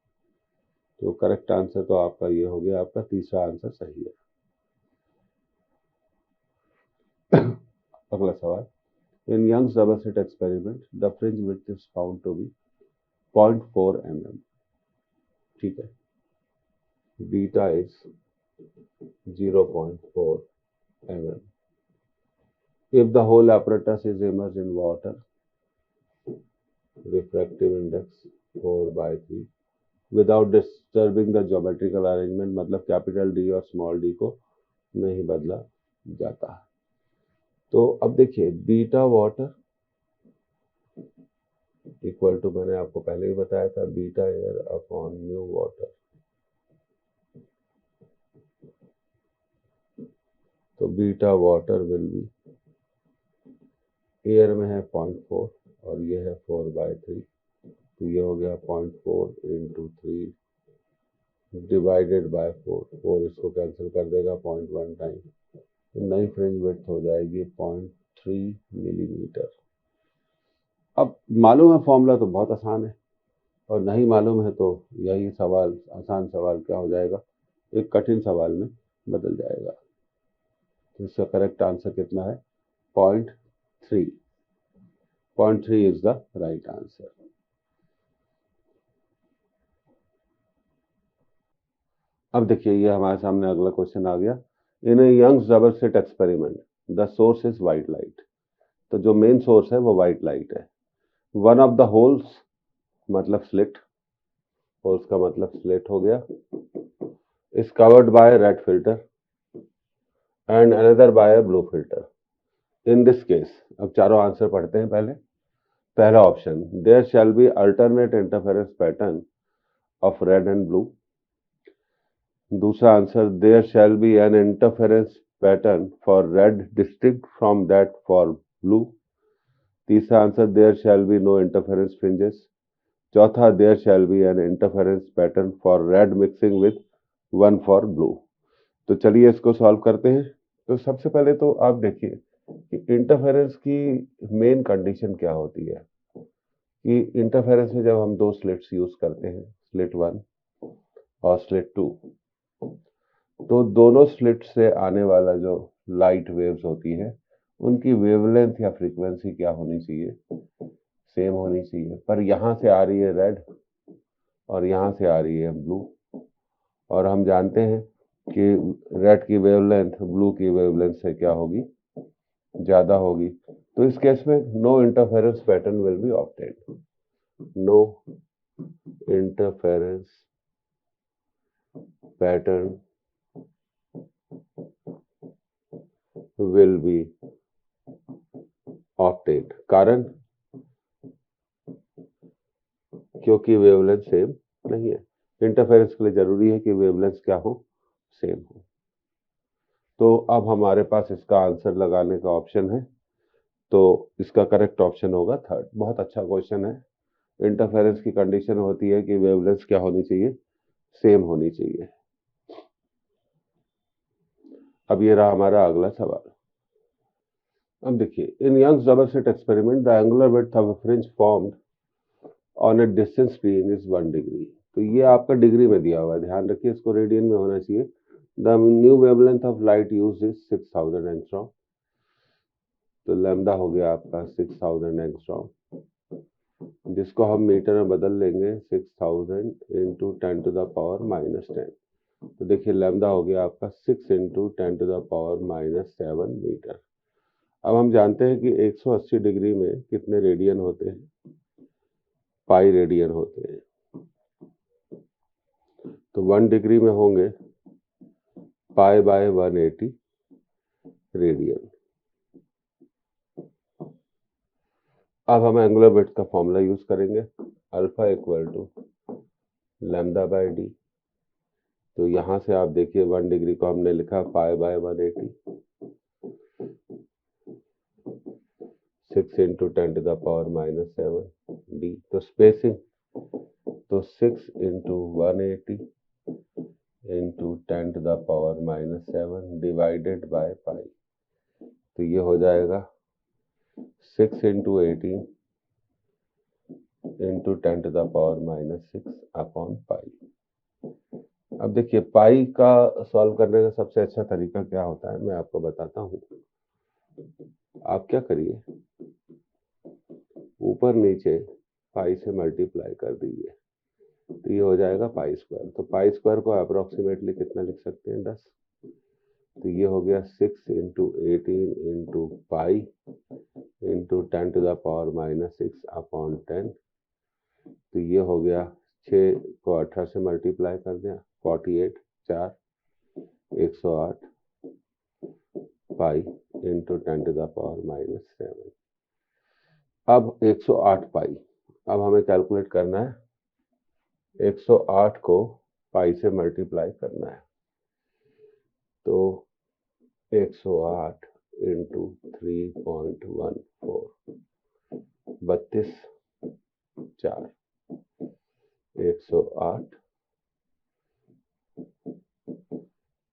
तो करेक्ट आंसर तो आपका ये हो गया, आपका तीसरा आंसर सही है। अगला सवाल, in Young's double slit experiment the fringe width is found to be 0.4 mm। ठीक है, beta is 0.4 mm। if the whole apparatus is immersed in water, refractive index 4/3 without disturbing the geometrical arrangement, मतलब capital D और small D को नहीं बदला जाता है। तो अब देखिए, बीटा वाटर इक्वल टू, मैंने आपको पहले ही बताया था, beta air upon mu water. तो beta water will be, air में है 0.4 और ये है 4/3। तो ये हो गया 0.4 इंटू 3 डिवाइडेड बाय 4 इसको कैंसिल कर देगा 0.1 टाइम। तो नई फ्रिंज विड्थ हो जाएगी 0.3 मिलीमीटर। अब मालूम है फॉर्मूला तो बहुत आसान है, और नहीं मालूम है तो यही सवाल, आसान सवाल क्या हो जाएगा, एक कठिन सवाल में बदल जाएगा। तो इसका करेक्ट आंसर कितना है? 0.3। 0.3 इज द राइट आंसर। अब देखिए, ये हमारे सामने अगला क्वेश्चन आ गया। In a Young's double slit experiment the source is white light. तो जो मेन सोर्स है वो व्हाइट लाइट है। वन ऑफ द होल्स मतलब स्लिट, होल्स का मतलब स्लिट हो गया, is covered by red filter and another by blue filter. In this case, अब चारों आंसर पढ़ते हैं पहले। पहला option, there shall be alternate interference pattern of red and blue. दूसरा answer, there shall be an interference pattern for red distinct from that for blue. तीसरा answer, there shall be no interference fringes. चौथा, there shall be an interference pattern for red mixing with 1 for blue. तो चलिए इसको solve करते हैं। तो सबसे पहले तो आप देखिए कि इंटरफेरेंस की मेन कंडीशन क्या होती है कि इंटरफेरेंस में जब हम दो स्लिट्स यूज करते हैं, स्लिट 1 और स्लिट 2, तो दोनों स्लिट से आने वाला जो लाइट वेव्स होती है उनकी वेवलेंथ या फ्रीक्वेंसी क्या होनी चाहिए, सेम होनी चाहिए। पर यहाँ से आ रही है रेड और यहाँ से आ रही है ब्लू, और हम जानते हैं कि रेड की वेवलेंथ ब्लू की वेवलेंथ से क्या होगी, ज्यादा होगी। तो इस केस में no interference pattern will be obtained, no interference pattern will be obtained। कारण क्योंकि वेवलेंथ सेम नहीं है। इंटरफेरेंस के लिए जरूरी है कि वेवलेंथ क्या हो, सेम हो। तो अब हमारे पास इसका आंसर लगाने का ऑप्शन है, तो इसका करेक्ट ऑप्शन होगा थर्ड। बहुत अच्छा क्वेश्चन है। इंटरफेरेंस की कंडीशन होती है कि वेवलेंथ क्या होनी चाहिए, सेम होनी चाहिए। अब ये रहा हमारा अगला सवाल। अब देखिए, in Young's double slit experiment the angular width of a fringe formed on a distance screen is 1 degree. तो ये आपका डिग्री में दिया हुआ है, ध्यान रखिए इसको रेडियन में होना चाहिए। The new wavelength of light use is 6000 angstrom. तो लैम्डा हो गया आपका 6000 एंगस्ट्रॉम, जिसको हम मीटर में बदल लेंगे 6000 इंटू 10 टू द पावर -10। तो देखिए लैम्डा हो गया आपका 6 into 10 to the power -7 metre. अब हम जानते हैं कि 180 डिग्री में कितने रेडियन होते हैं, पाई रेडियन होते हैं। तो 1 डिग्री में होंगे पाई बाय 180 रेडियन। अब हम एंगुलर विड्थ का फॉर्मूला यूज करेंगे, alpha equal to lambda by D. तो यहां से आप देखिए 1 डिग्री को हमने लिखा pi by 180, 6 into 10 to the power -7 D. तो स्पेसिंग, तो 6 into 180 into 10 to the power -7 divided by pi. तो ये हो जाएगा 6 into 18 into 10 to the power -6 upon pi. अब देखिए पाई का सॉल्व करने का सबसे अच्छा तरीका क्या होता है, मैं आपको बताता हूँ। आप क्या करिए, ऊपर नीचे पाई से मल्टीप्लाई कर दीजिए, तो ये हो जाएगा पाई स्क्वायर। तो पाई स्क्वायर को अप्रोक्सीमेटली कितना लिख सकते हैं, 10। तो ये हो गया 6 into 18 into pi into 10 to the power -6 upon 10। तो ये हो गया 6 को 18 से मल्टीप्लाई कर दिया, 48 4 108 pi into 10 to the power -7। अब 108 पाई, अब हमें कैलकुलेट करना है, 108 को पाई से मल्टीप्लाई करना है। तो 108 इंटू 3.14 32 4 108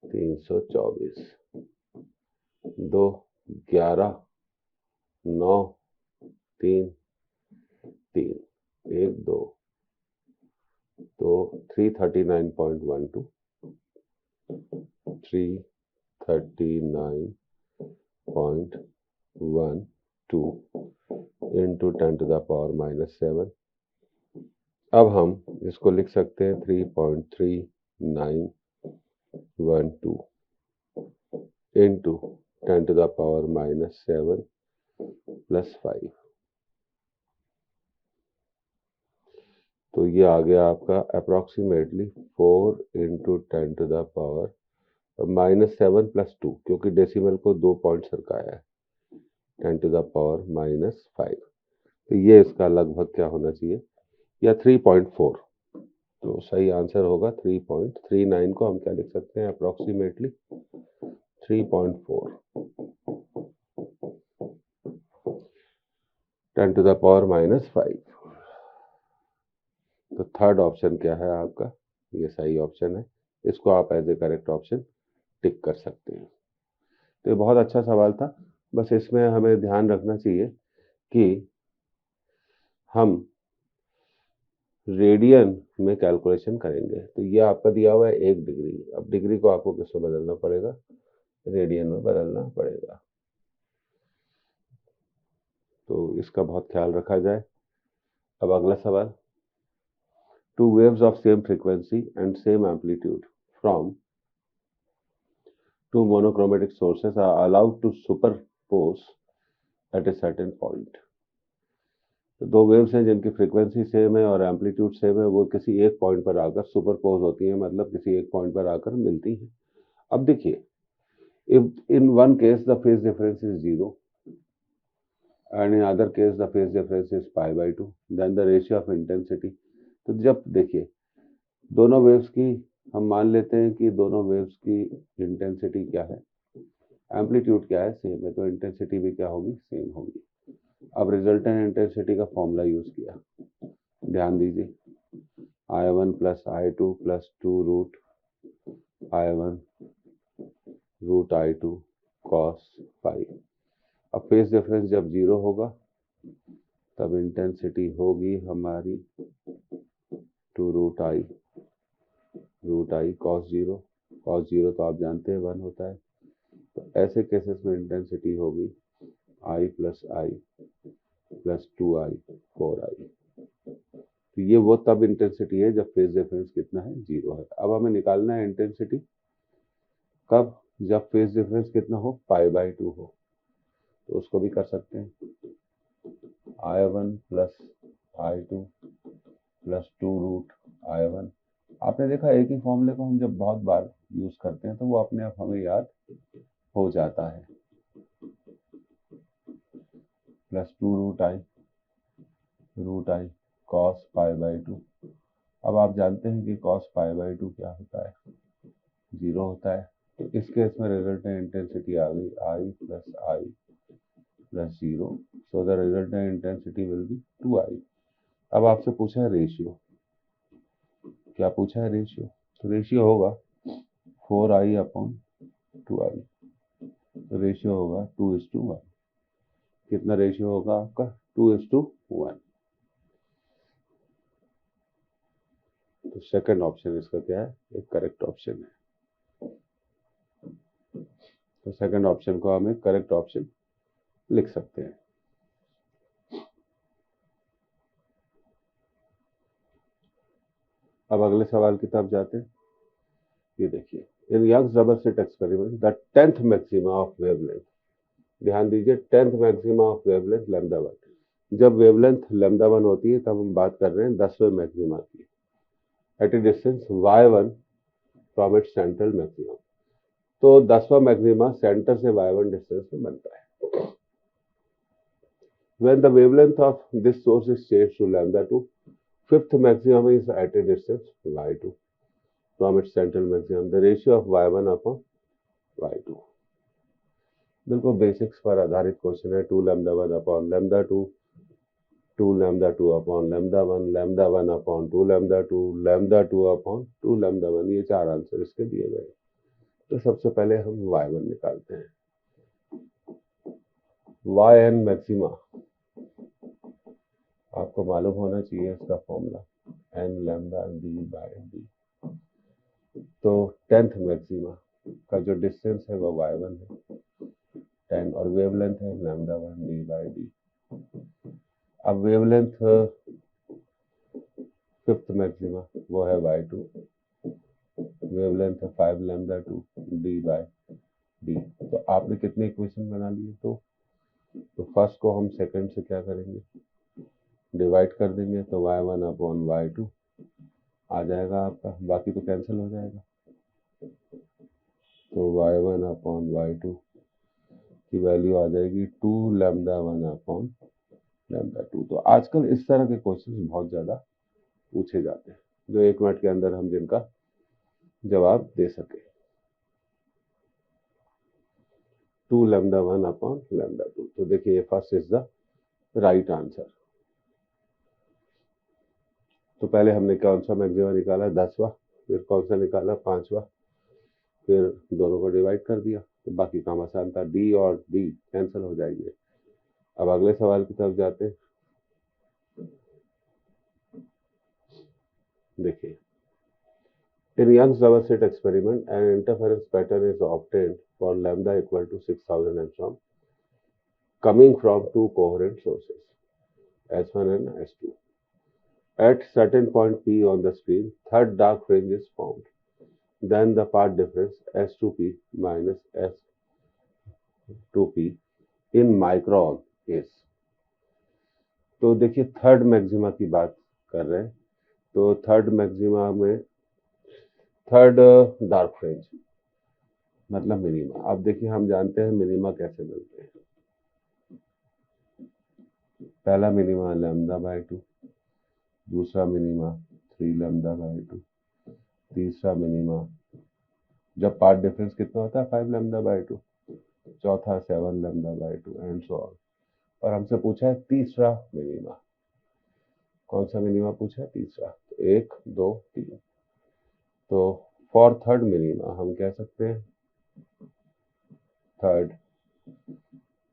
324 2 11 9 3 3 1 2 तो 339.12 इंटू 10 टू द पावर -7। अब हम इसको लिख सकते हैं 3.3912 into 10 to the power -7 plus 5। तो ये आ गया आपका approximately 4 into 10 to the power -7 plus 2, क्योंकि डेसिमल को 2 पॉइंट सरकाया है, 10 टू द पावर -5। तो ये इसका लगभग क्या होना चाहिए, या 3.4। तो सही आंसर होगा 3.39 को हम क्या लिख सकते हैं, अप्रोक्सीमेटली 3.4 10 टू द पावर -5। तो थर्ड ऑप्शन क्या है आपका, ये सही ऑप्शन है, इसको आप as a correct option tick कर सकते हैं। तो ये बहुत अच्छा सवाल था, बस इसमें हमें ध्यान रखना चाहिए कि हम रेडियन में कैलकुलेशन करेंगे। तो ये आपका दिया हुआ है 1 डिग्री, अब डिग्री को आपको किसमें बदलना पड़ेगा, रेडियन में बदलना पड़ेगा। तो इसका बहुत ख्याल रखा जाए। अब अगला सवाल, two waves of same frequency and same amplitude from two monochromatic sources are allowed to superpose at a certain point. तो दो वेव्स हैं जिनकी फ्रीक्वेंसी सेम है और एम्पलीट्यूड सेम है, वो किसी एक पॉइंट पर आकर सुपरपोज होती हैं, मतलब किसी एक पॉइंट पर आकर मिलती हैं। अब देखिए, if in one case the phase difference is 0 and in other case the phase difference is π/2, then the ratio of intensity, तो जब देखिए दोनों वेव्स की, हम मान लेते हैं कि दोनों वेव्स की इंटेंसिटी क्या है, एम्पलीट्यूड क्या है, सेम है, तो इंटेंसिटी भी क्या होगी, सेम होगी। अब रिजल्टेंट इंटेंसिटी का फॉर्मूला यूज किया, ध्यान दीजिए, I1 plus I2 plus 2 root I1 root I2 cos phi. अब फेज डिफरेंस जब 0 होगा तब इंटेंसिटी होगी हमारी 2 रूट I कॉस 0, कॉस 0 तो आप जानते हैं 1 होता है, तो ऐसे केसेस में इंटेंसिटी होगी I प्लस 2I 4I। तो ये वो तब इंटेंसिटी है जब फेज डिफरेंस कितना है, 0 है। अब हमें निकालना है इंटेंसिटी कब, जब फेज डिफरेंस कितना हो, π/2 हो। तो उसको भी कर सकते हैं, I1 plus I2 plus 2 root I1। आपने देखा एक ही फॉर्मूले को हम जब बहुत बार यूज करते हैं तो वो अपने आप हमें याद हो जाता है, प्लस 2 रूट I कॉस π/2। अब आप जानते हैं कि कॉस π/2 क्या होता है, 0 होता है। तो इस केस में रिजल्टेंट इंटेंसिटी आ गई I plus 0, so the resultant intensity will be 2I। अब आपसे पूछा है रेशियो, क्या पूछा है रेशियो, तो रेशियो होगा 4I अपॉन 2I, तो रेशियो होगा 2:1। कितना रेशियो होगा आपका, 2:1। तो सेकंड ऑप्शन इसका क्या है, एक करेक्ट ऑप्शन है। तो सेकंड ऑप्शन को हम एक करेक्ट ऑप्शन लिख सकते हैं। अब अगले सवाल की तरफ जाते हैं। ये देखिए, in Young's double slit experiment the 10th maxima of wavelength, ध्यान दीजिए 10th मैक्सिमा ऑफ वेवलेंथ λ1। जब वेवलेंथ λ1 होती है तब हम बात कर रहे हैं 10वें मैक्सिमा की, at a distance y1 from its central maximum. तो 10वां मैक्सिमा सेंटर से y1 डिस्टेंस में बनता है। When the wavelength of this source is changed to λ2, fifth maximum is at a distance y2 from its central maximum. The ratio of y1 upon y2। बिल्कुल basics पर आधारित question है। 2λ1 upon λ2, 2λ2 upon λ1, λ1 upon 2λ2, λ2 upon 2λ1, ये चार answer इसके दिए गए। तो सबसे पहले हम y1 निकालते हैं। yn मैक्सिमा आपको मालूम होना चाहिए इसका फॉर्मूला, n लैम्डा d/d। तो 10th मैक्सिमा का जो डिस्टेंस है वो y1 है 10, और वेवलेंथ है λ1 d/d। अब वेवलेंथ फिफ्थ मैक्सिमा वो है y2, वेवलेंथ है 5λ2 d/d। तो आपने कितने इक्वेशन बना लिए, तो फर्स्ट को हम सेकंड से क्या करेंगे, डिवाइड कर देंगे, तो y1 अपॉन y2 आ जाएगा आपका, बाकी तो कैंसिल हो जाएगा। तो y1 अपॉन y2 की वैल्यू आ जाएगी 2λ1 अपॉन λ2। तो आजकल इस तरह के क्वेश्चन बहुत ज़्यादा पूछे जाते हैं, जो 1 मिनट के अंदर हम जिनका जवाब दे सके। 2λ1 अपॉन λ2। तो देखिए first is the right answer. तो पहले हमने कौन सा मैक्सिमा निकाला, 10वां, फिर कौन सा निकाला, 5वां, फिर दोनों को डिवाइड कर दिया, तो बाकी काम आसान था, डी और डी कैंसिल हो जाएंगे। अब अगले सवाल की तरफ जाते हैं। देखिए, in Young's double slit experiment, an interference pattern is obtained for lambda equal to 6000 angstrom coming from two coherent sources, S1 and S2. At certain point P on the screen, third dark fringe is formed. Then the path difference S2P minus S2P in micron is. तो देखिए third maxima की बात कर रहे हैं, तो third maxima में third dark fringe मतलब मिनिमा। अब देखिए हम जानते हैं मिनिमा कैसे मिलते हैं। पहला मिनिमा लैम्डा बाय 2, दूसरा मिनिमा 3 लैम्डा बाय 2, तीसरा मिनिमा जब पार्ट डिफरेंस कितना होता है 5 लैम्डा बाय 2, चौथा 7 lambda by 2 and so on. और हमसे पूछा है तीसरा मिनिमा, कौन सा मिनिमा पूछा है, तीसरा, तो 1 2 3। तो फॉर थर्ड मिनिमा हम कह सकते हैं थर्ड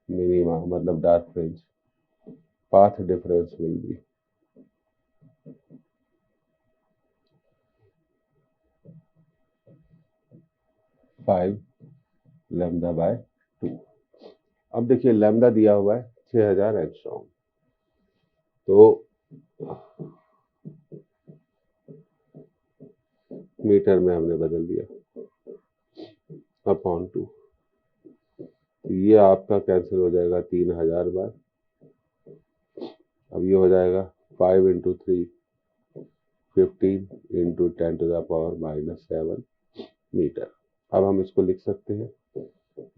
मिनिमा मतलब dark fringe path difference will be 5 lambda by 2। अब देखिए लैम्डा दिया हुआ है 6000 एंगस्ट्रॉम, तो मीटर में हमने बदल दिया अपॉन 2, ये आपका कैंसिल हो जाएगा 3000 बार। अब ये हो जाएगा 5 into 3 15 into 10 to the power minus 7 metre. अब हम इसको लिख सकते हैं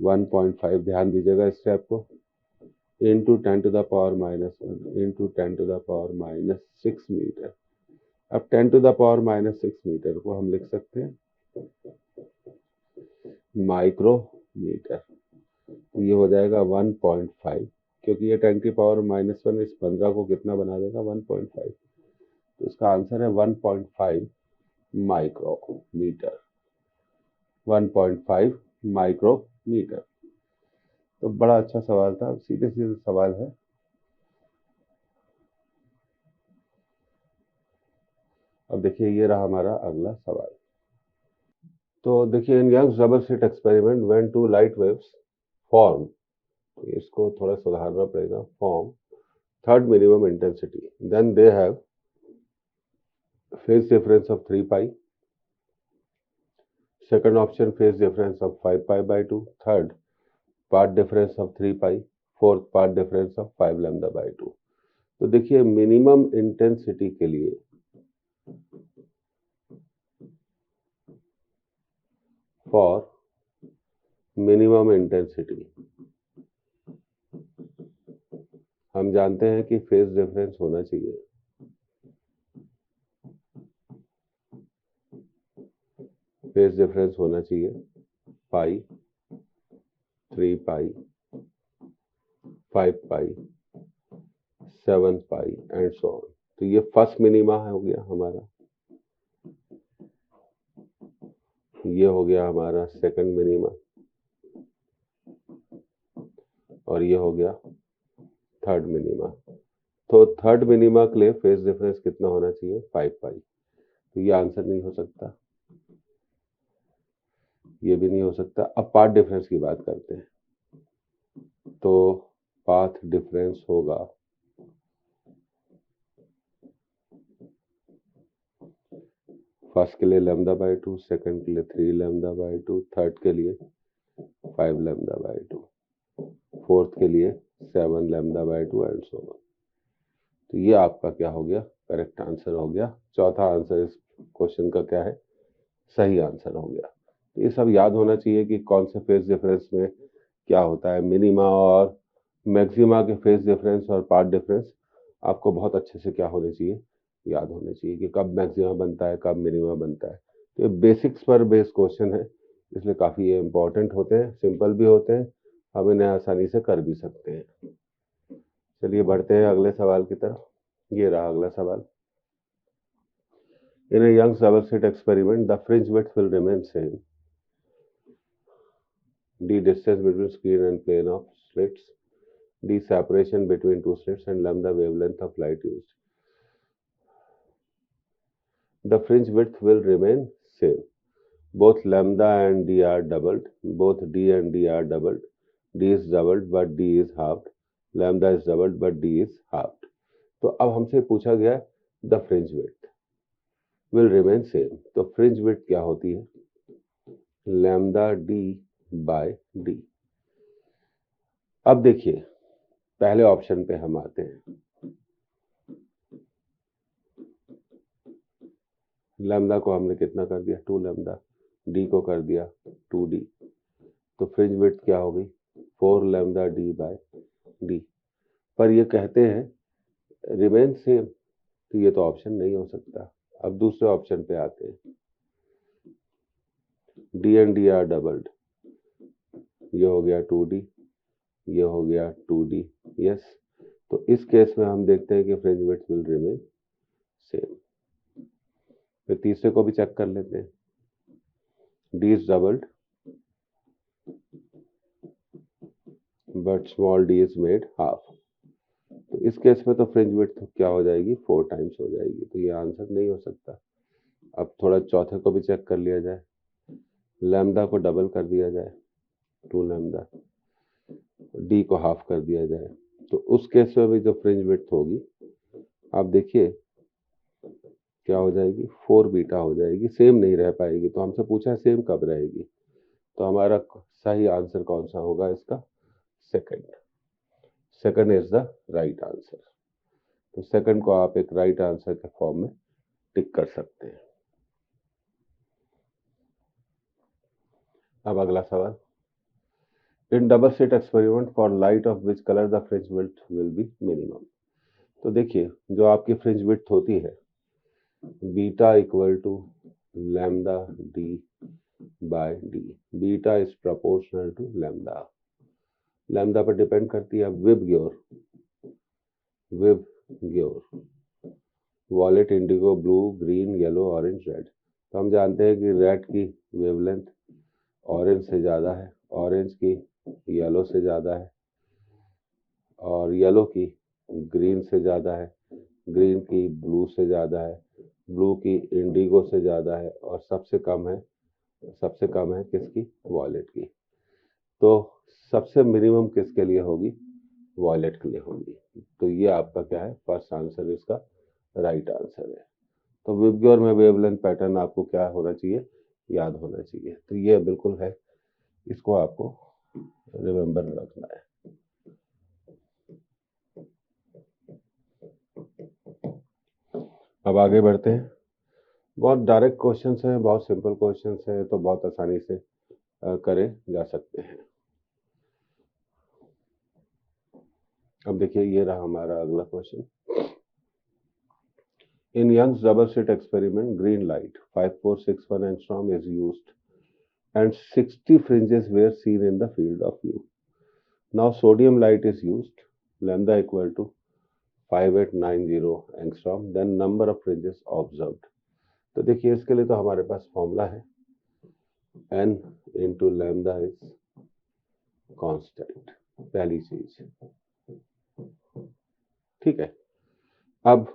1.5, ध्यान दीजिएगा इस स्टेप को, into 10 to the power minus 1 into 10 to the power minus 6 metre. अब 10 to the power minus 6 metre को हम लिख सकते हैं माइक्रोमीटर। ये हो जाएगा 1.5, क्योंकि ये 10 की पावर माइनस 1 इस 15 को कितना बना देगा 1.5, तो इसका आंसर है 1.5 माइक्रोमीटर, 1.5 माइक्रोमीटर। तो बड़ा अच्छा सवाल था, सीधे सीधे सवाल है। अब देखिए ये रहा हमारा अगला सवाल। तो देखिए in Young's double slit experiment when two light waves form, इसको थोड़ा सुधारना पड़ेगा, form third minimum intensity, then they have phase difference of 3 pi, second option phase difference of 5 pi by 2, third part difference of 3 pi, fourth part difference of 5 lambda by 2। तो देखिए minimum intensity के लिए for minimum intensity हम जानते हैं कि phase difference होना चाहिए, फेज डिफरेंस होना चाहिए पाई, 3 पाई, 5 पाई, 7 पाई एंड सो ऑन। तो ये फर्स्ट मिनिमा हो गया हमारा, ये हो गया हमारा सेकंड मिनिमा, और ये हो गया थर्ड मिनिमा। तो थर्ड मिनिमा के लिए फेज डिफरेंस कितना होना चाहिए 5 पाई, तो ये आंसर नहीं हो सकता, ये भी नहीं हो सकता। अब पाथ डिफरेंस की बात करते हैं, तो पाथ डिफरेंस होगा फर्स्ट के लिए लैम्डा बाय 2, सेकंड के लिए 3 लैम्डा बाय 2, थर्ड के लिए 5 लैम्डा बाय 2, फोर्थ के लिए 7 lambda by 2 and so on. तो ये आपका क्या हो गया, करेक्ट आंसर हो गया। चौथा आंसर इस क्वेश्चन का क्या है, सही आंसर हो गया। तो ये सब याद होना चाहिए कि कौन से फेज डिफरेंस में क्या होता है, मिनिमा और मैक्सिमा के फेज डिफरेंस और पार्ट डिफरेंस आपको बहुत अच्छे से क्या होने चाहिए, याद होने चाहिए कि कब मैक्सिमा बनता है कब मिनिमा बनता है। तो ये बेसिक्स पर बेस्ड क्वेश्चन है, इसलिए काफ़ी ये इंपॉर्टेंट होते हैं, सिंपल भी होते हैं, हम इन्हें आसानी से कर भी सकते हैं। चलिए बढ़ते हैं अगले सवाल की तरफ। ये रहा अगला सवाल। In a Young's double slit experiment, the fringe width will remain same. D distance between screen and plane of slits. D separation between two slits, and lambda wavelength of light used. The fringe width will remain same. Both lambda and D are doubled. Both D and D are doubled. D is doubled but D is halved. Lambda is doubled but D is halved. तो अब हमसे पूछा गया the fringe width will remain same. तो fringe width क्या होती है? Lambda D by D. अब देखिए पहले ऑप्शन पे हम आते हैं. लैम्डा को हमने कितना कर दिया? 2 लैम्डा. डी को कर दिया 2d. तो फ्रिंज विड्थ क्या हो गई? 4 लैम्डा डी बाय डी. पर ये कहते हैं रिमेन सेम, तो ये तो ऑप्शन नहीं हो सकता. अब दूसरे ऑप्शन पे आते हैं. D and D R doubled. ये हो गया 2d, ये हो गया 2d. यस. तो इस केस में हम देखते हैं कि fringe width will remain same. फिर तीसरे को भी चेक कर लेते हैं. D is doubled but small D is made half. तो इस केस में तो फ्रिंज विड्थ क्या हो जाएगी? 4 टाइम्स हो जाएगी. तो ये आंसर नहीं हो सकता. अब थोड़ा चौथे को भी चेक कर लिया जाए. लैम्डा को डबल कर दिया जाए 2 लैम्डा. डी को हाफ कर दिया जाए. तो उस केस में भी जो फ्रिंज विड्थ होगी आप देखिए क्या हो जाएगी? 4 बीटा हो जाएगी. सेम नहीं रह पाएगी. तो हमसे पूछा है सेम कब रहेगी. तो हमारा सही आंसर कौन सा होगा इसका? Second. Second is the right answer. तो सेकंड को आप एक राइट आंसर के फॉर्म में टिक कर सकते हैं. अब अगला सवाल. In double slit experiment for light of which colour the fringe width will be minimum. तो देखिए जो आपकी फ्रिंज विड्थ होती है beta equal to lambda D by D. Beta is proportional to lambda. Lambda पर डिपेंड करती है VIBGYOR, violet, indigo, blue, green, yellow, orange, red. तो हम जानते हैं कि रेड की वेवलेंथ ऑरेंज से ज़्यादा है, ऑरेंज की येलो से ज़्यादा है, और येलो की ग्रीन से ज़्यादा है, ग्रीन की ब्लू से ज़्यादा है, ब्लू की इंडिगो से ज़्यादा है, और सबसे कम है किसकी? वॉलेट की. तो सबसे मिनिमम किसके लिए होगी? वॉलेट के लिए होगी. तो ये आपका क्या है? फर्स्ट आंसर इसका राइट आंसर है. तो विबग्योर में वेवलेंथ पैटर्न आपको क्या होना चाहिए? याद होना चाहिए. तो ये बिल्कुल है, इसको आपको रिमेम्बर रखना है. अब आगे बढ़ते हैं. बहुत डायरेक्ट क्वेश्चंस हैं, बहुत सिंपल क्वेश्चंस हैं, तो बहुत आसानी से करे जा सकते हैं. अब देखिए ये रहा हमारा अगला question. In Young's double slit experiment, green light 5461 angstrom is used and 60 fringes were seen in the field of view. Now sodium light is used, lambda equal to 5890 angstrom, then number of fringes observed. तो देखिए इसके लिए तो हमारे पास formula है n into lambda is constant. पहली चीज ठीक है. अब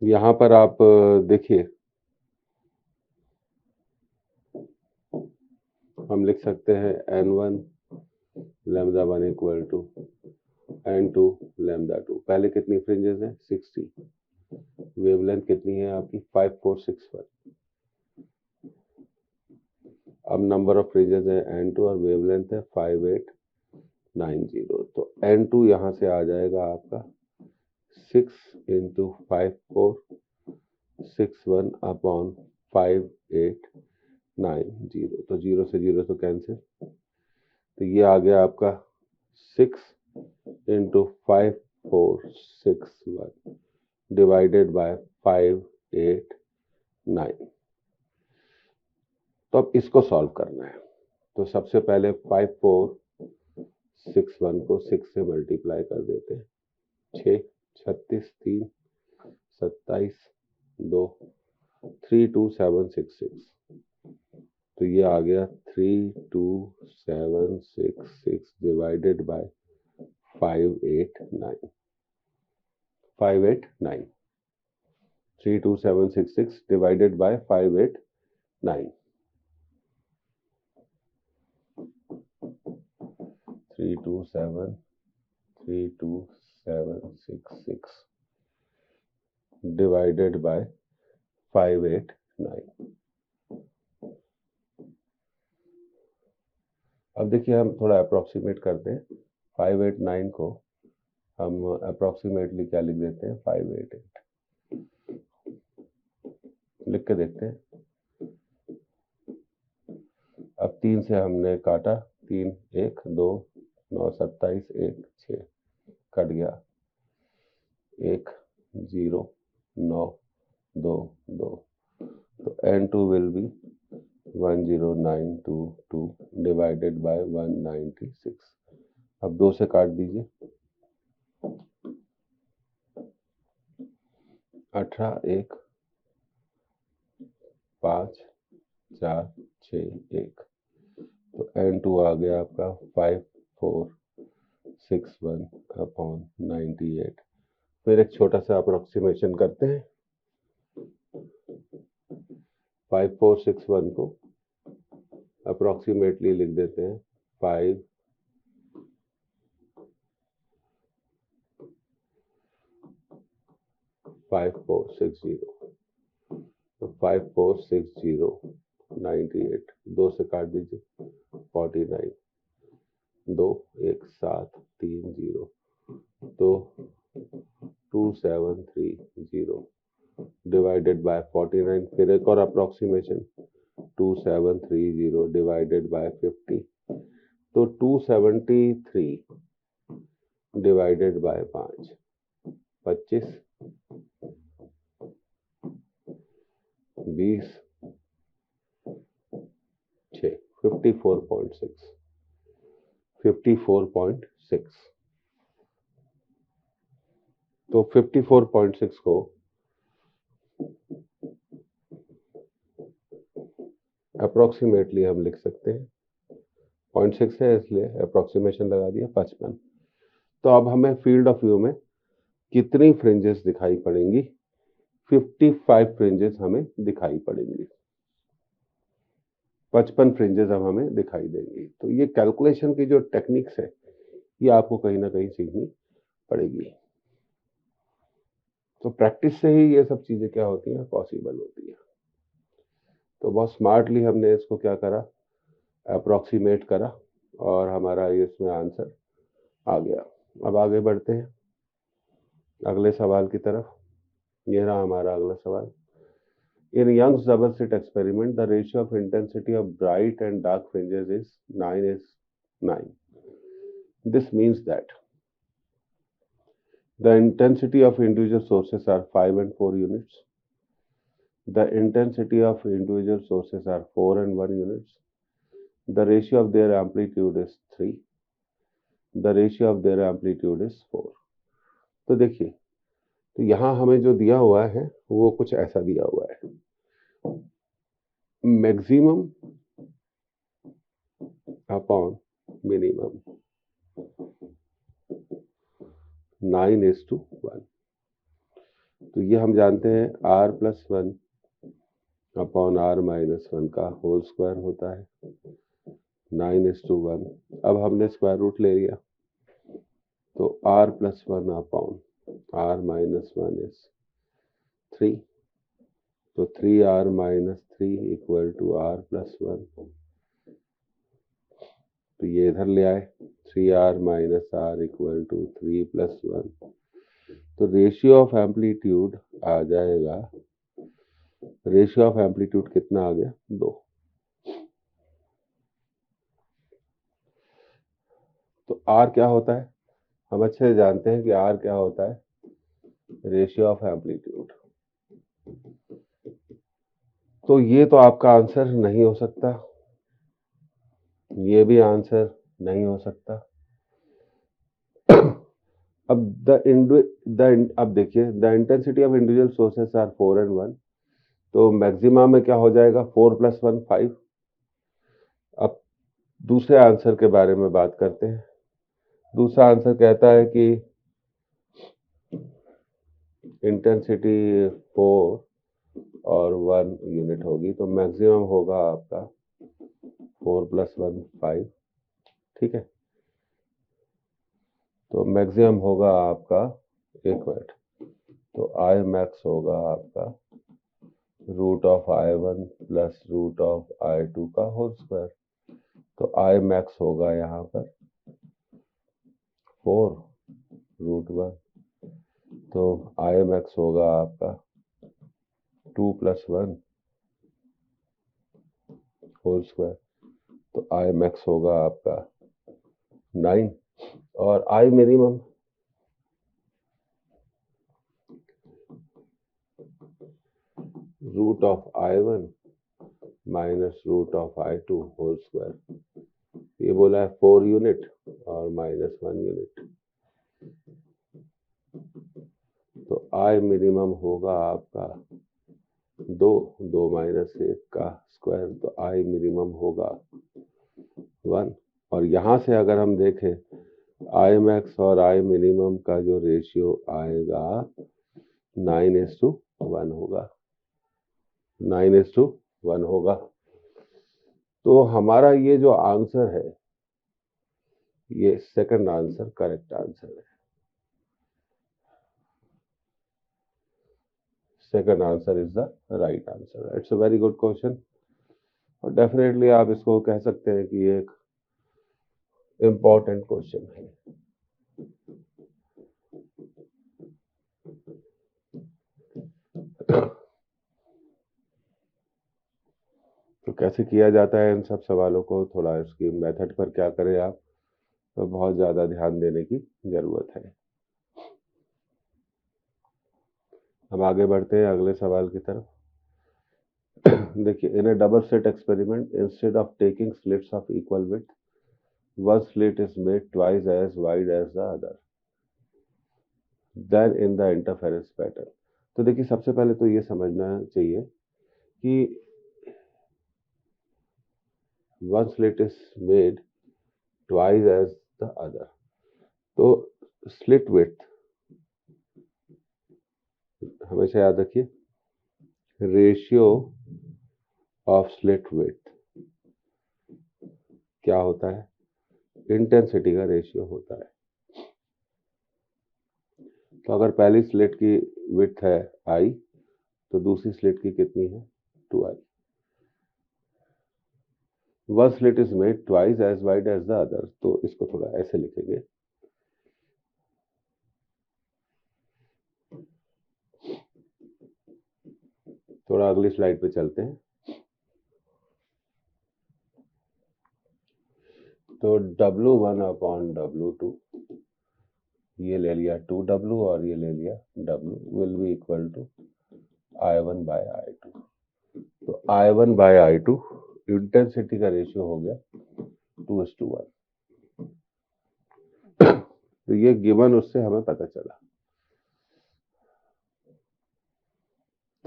यहां पर आप देखिए हम लिख सकते हैं n1 lambda 1 equal to n2 lambda 2. पहले कितनी फ्रिंजेस है? 60. वेवलेंथ कितनी है आपकी? 5461. अब नंबर ऑफ फ्रिंजेस है n2 और वेवलेंथ है 5890. तो n2 यहां से आ जाएगा आपका 6 इंटू 5461 अपॉन 5890. तो 0 से 0 तो कैंसिल. तो ये आ गया आपका 6 इंटू 5461 डिवाइडेड बाय 589. तो अब इसको सॉल्व करना है. तो सबसे पहले 5461 को 6 से मल्टीप्लाई कर देते हैं. 6 36 3 27 2 32766, तो ये आ गया 32766 divided by 589, 32766 divided by 589, 32766 divided by 589। अब देखिए हम थोड़ा अप्रोक्सीमेट करते हैं। 589 को हम अप्रोक्सीमेटली क्या लिख देते हैं, 588 लिख के देखते हैं। अब 3 से हमने काटा, 3 1 2 9 27 1 6 कट गया, 1 0 9 2 2, तो N2 will be 10922 divided by 196। अब 2 से काट दीजिए, 18 1 5 4 6 1, तो N2 आ गया आपका 5461/98। फिर एक छोटा सा अप्रोक्सीमेशन करते हैं। 5461 को अप्रोक्सीमेटली लिख देते हैं 5460, तो 5460/98, 2 से काट दीजिए, 49 2 1 7 3 0, तो 2730 डिवाइडेड बाय 49। फिर एक और अप्रोक्सीमेशन, 2730 डिवाइडेड बाय 50, तो 273 डिवाइडेड बाय 5, 25 20 6, 54.6। तो 54.6 को अप्रोक्सीमेटली हम लिख सकते हैं, 0.6 है इसलिए अप्रोक्सीमेशन लगा दिया, 55। तो अब हमें फील्ड ऑफ व्यू में कितनी फ्रिंजेस दिखाई पड़ेंगी, 55 फ्रिंजेस हमें दिखाई पड़ेंगी, 55 फ्रिंजेस अब हमें दिखाई देंगी। तो ये कैलकुलेशन की जो टेक्निक्स है ये आपको कहीं ना कहीं सीखनी पड़ेगी। तो प्रैक्टिस से ही ये सब चीजें क्या होती हैं, पॉसिबल होती है। तो बहुत स्मार्टली हमने इसको क्या करा, अप्रोक्सीमेट करा, और हमारा इसमें आंसर आ गया। अब आगे बढ़ते हैं अगले सवाल की तरफ। ये रहा हमारा अगला सवाल। In Young's double slit experiment, the ratio of intensity of bright and dark fringes is 9:9. This means that the intensity of individual sources are 5 and 4 units. The intensity of individual sources are 4 and 1 units. The ratio of their amplitude is 3. The ratio of their amplitude is 4. तो देखिए, तो यहाँ हमें जो दिया हुआ है वो कुछ ऐसा दिया हुआ है, मैक्सिमम अपॉन मिनिमम 9:1। तो ये हम जानते हैं r+1 अपॉन r-1 का होल स्क्वायर होता है 9:1। अब हमने स्क्वायर रूट ले लिया, तो r+1 अपॉन r-1 इज 3, तो 3r-3 इक्वल टू r+1। तो ये इधर ले आए, 3r-r इक्वल टू 3+1। तो रेशियो ऑफ एम्पलीट्यूड आ जाएगा, रेशियो ऑफ एम्पलीट्यूड कितना आ गया, 2। तो r क्या होता है, हम अच्छे से जानते हैं कि r क्या होता है, रेशियो ऑफ एम्पलीट्यूड। तो ये तो आपका आंसर नहीं हो सकता, ये भी आंसर नहीं हो सकता। अब अब देखिए, the intensity of individual sources are 4 and 1, तो मैक्सिमा में क्या हो जाएगा, 4 + 1 5। अब दूसरे आंसर के बारे में बात करते हैं। दूसरा आंसर कहता है कि इंटेंसिटी 4 और 1 यूनिट होगी, तो मैक्सिमम होगा आपका 4 + 1 5। ठीक है, तो मैक्सिमम होगा आपका, एक मिनट, तो आई मैक्स होगा आपका √(i1 + √(i2) का होल स्क्वायर। तो आई मैक्स होगा यहाँ पर 4√1, तो आई मैक्स होगा आपका 2 + 1 होल स्क्वायर, तो आई मैक्स होगा आपका 9। और I minimum √(i1 - √(i2) whole square, ये बोला है 4 यूनिट और -1 यूनिट, तो आई मिनिमम होगा आपका 2 -1 का स्क्वायर, तो आई मिनिमम होगा 1। और यहाँ से अगर हम देखें आई मैक्स और आई मिनिमम का जो रेशियो आएगा 9:1 होगा, 9:1 होगा। तो हमारा ये जो आंसर है, ये सेकंड आंसर करेक्ट आंसर है। Second answer is the right answer. It's a very good question, और डेफिनेटली आप इसको कह सकते हैं कि ये एक इम्पोर्टेंट क्वेश्चन है। तो कैसे किया जाता है इन सब सवालों को, थोड़ा इसकी मेथड पर क्या करें आप, तो बहुत ज़्यादा ध्यान देने की ज़रूरत है। हम आगे बढ़ते हैं अगले सवाल की तरफ। देखिए, in a double slit experiment, instead of taking slits of equal width, one slit is made twice as wide as the other then in the interference pattern. तो देखिए, सबसे पहले तो ये समझना चाहिए कि one slit is made twice as the other, तो स्लिट विड्थ हमेशा याद रखिए, रेशियो ऑफ स्लिट विड्थ क्या होता है, इंटेंसिटी का रेशियो होता है। तो अगर पहली स्लिट की विड्थ है आई, तो दूसरी स्लिट की कितनी है, 2i। One slit is made twice as wide as the other, तो इसको थोड़ा ऐसे लिखेंगे, थोड़ा अगली स्लाइड पे चलते हैं। तो W1/W2, ये ले लिया 2W और ये ले लिया W, will be equal to I1/I2। तो I1/I2 इंटेंसिटी का रेशियो हो गया 2:1। तो ये गिवन उससे हमें पता चला।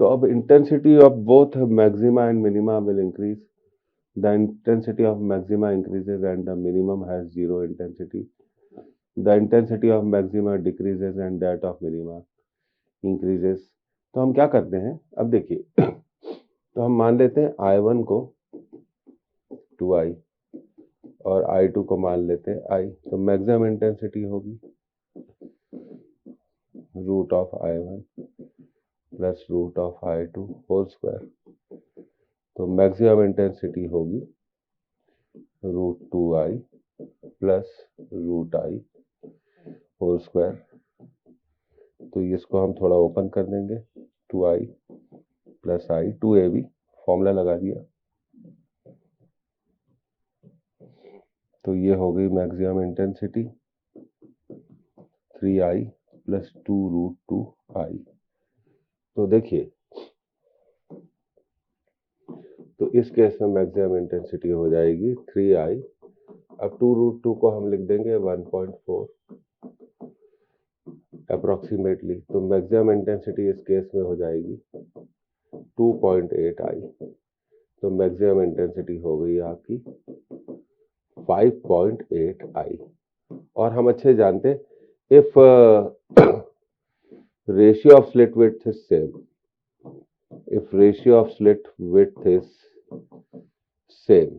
तो अब intensity of both maxima and minima will increase. The intensity of maxima increases and the minimum has zero intensity. The intensity of maxima decreases and that of minima increases. तो हम क्या करते हैं, अब देखिए, तो हम मान लेते हैं I1 को 2i और I2 को मान लेते हैं i। तो मैक्सिमम इंटेंसिटी होगी √(i1 + √(i2) होल स्क्वायर। तो मैक्सिमम इंटेंसिटी होगी √2i + √i होल स्क्वायर। तो इसको हम थोड़ा ओपन कर देंगे, 2i + i, 2ab फॉर्मूला लगा दिया, तो ये हो गई मैक्सिमम इंटेंसिटी 3i + 2√2i। तो देखिए, तो इस केस में मैक्सिमम इंटेंसिटी हो जाएगी 3i। अब 2√2 को हम लिख देंगे 1.4 अप्रोक्सीमेटली। तो मैक्सिमम इंटेंसिटी इस केस में हो जाएगी 2.8 आई, तो मैक्सिमम इंटेंसिटी हो गई आपकी 5.8 आई। और हम अच्छे जानते, if ratio of slit width is same, if ratio of slit width is same,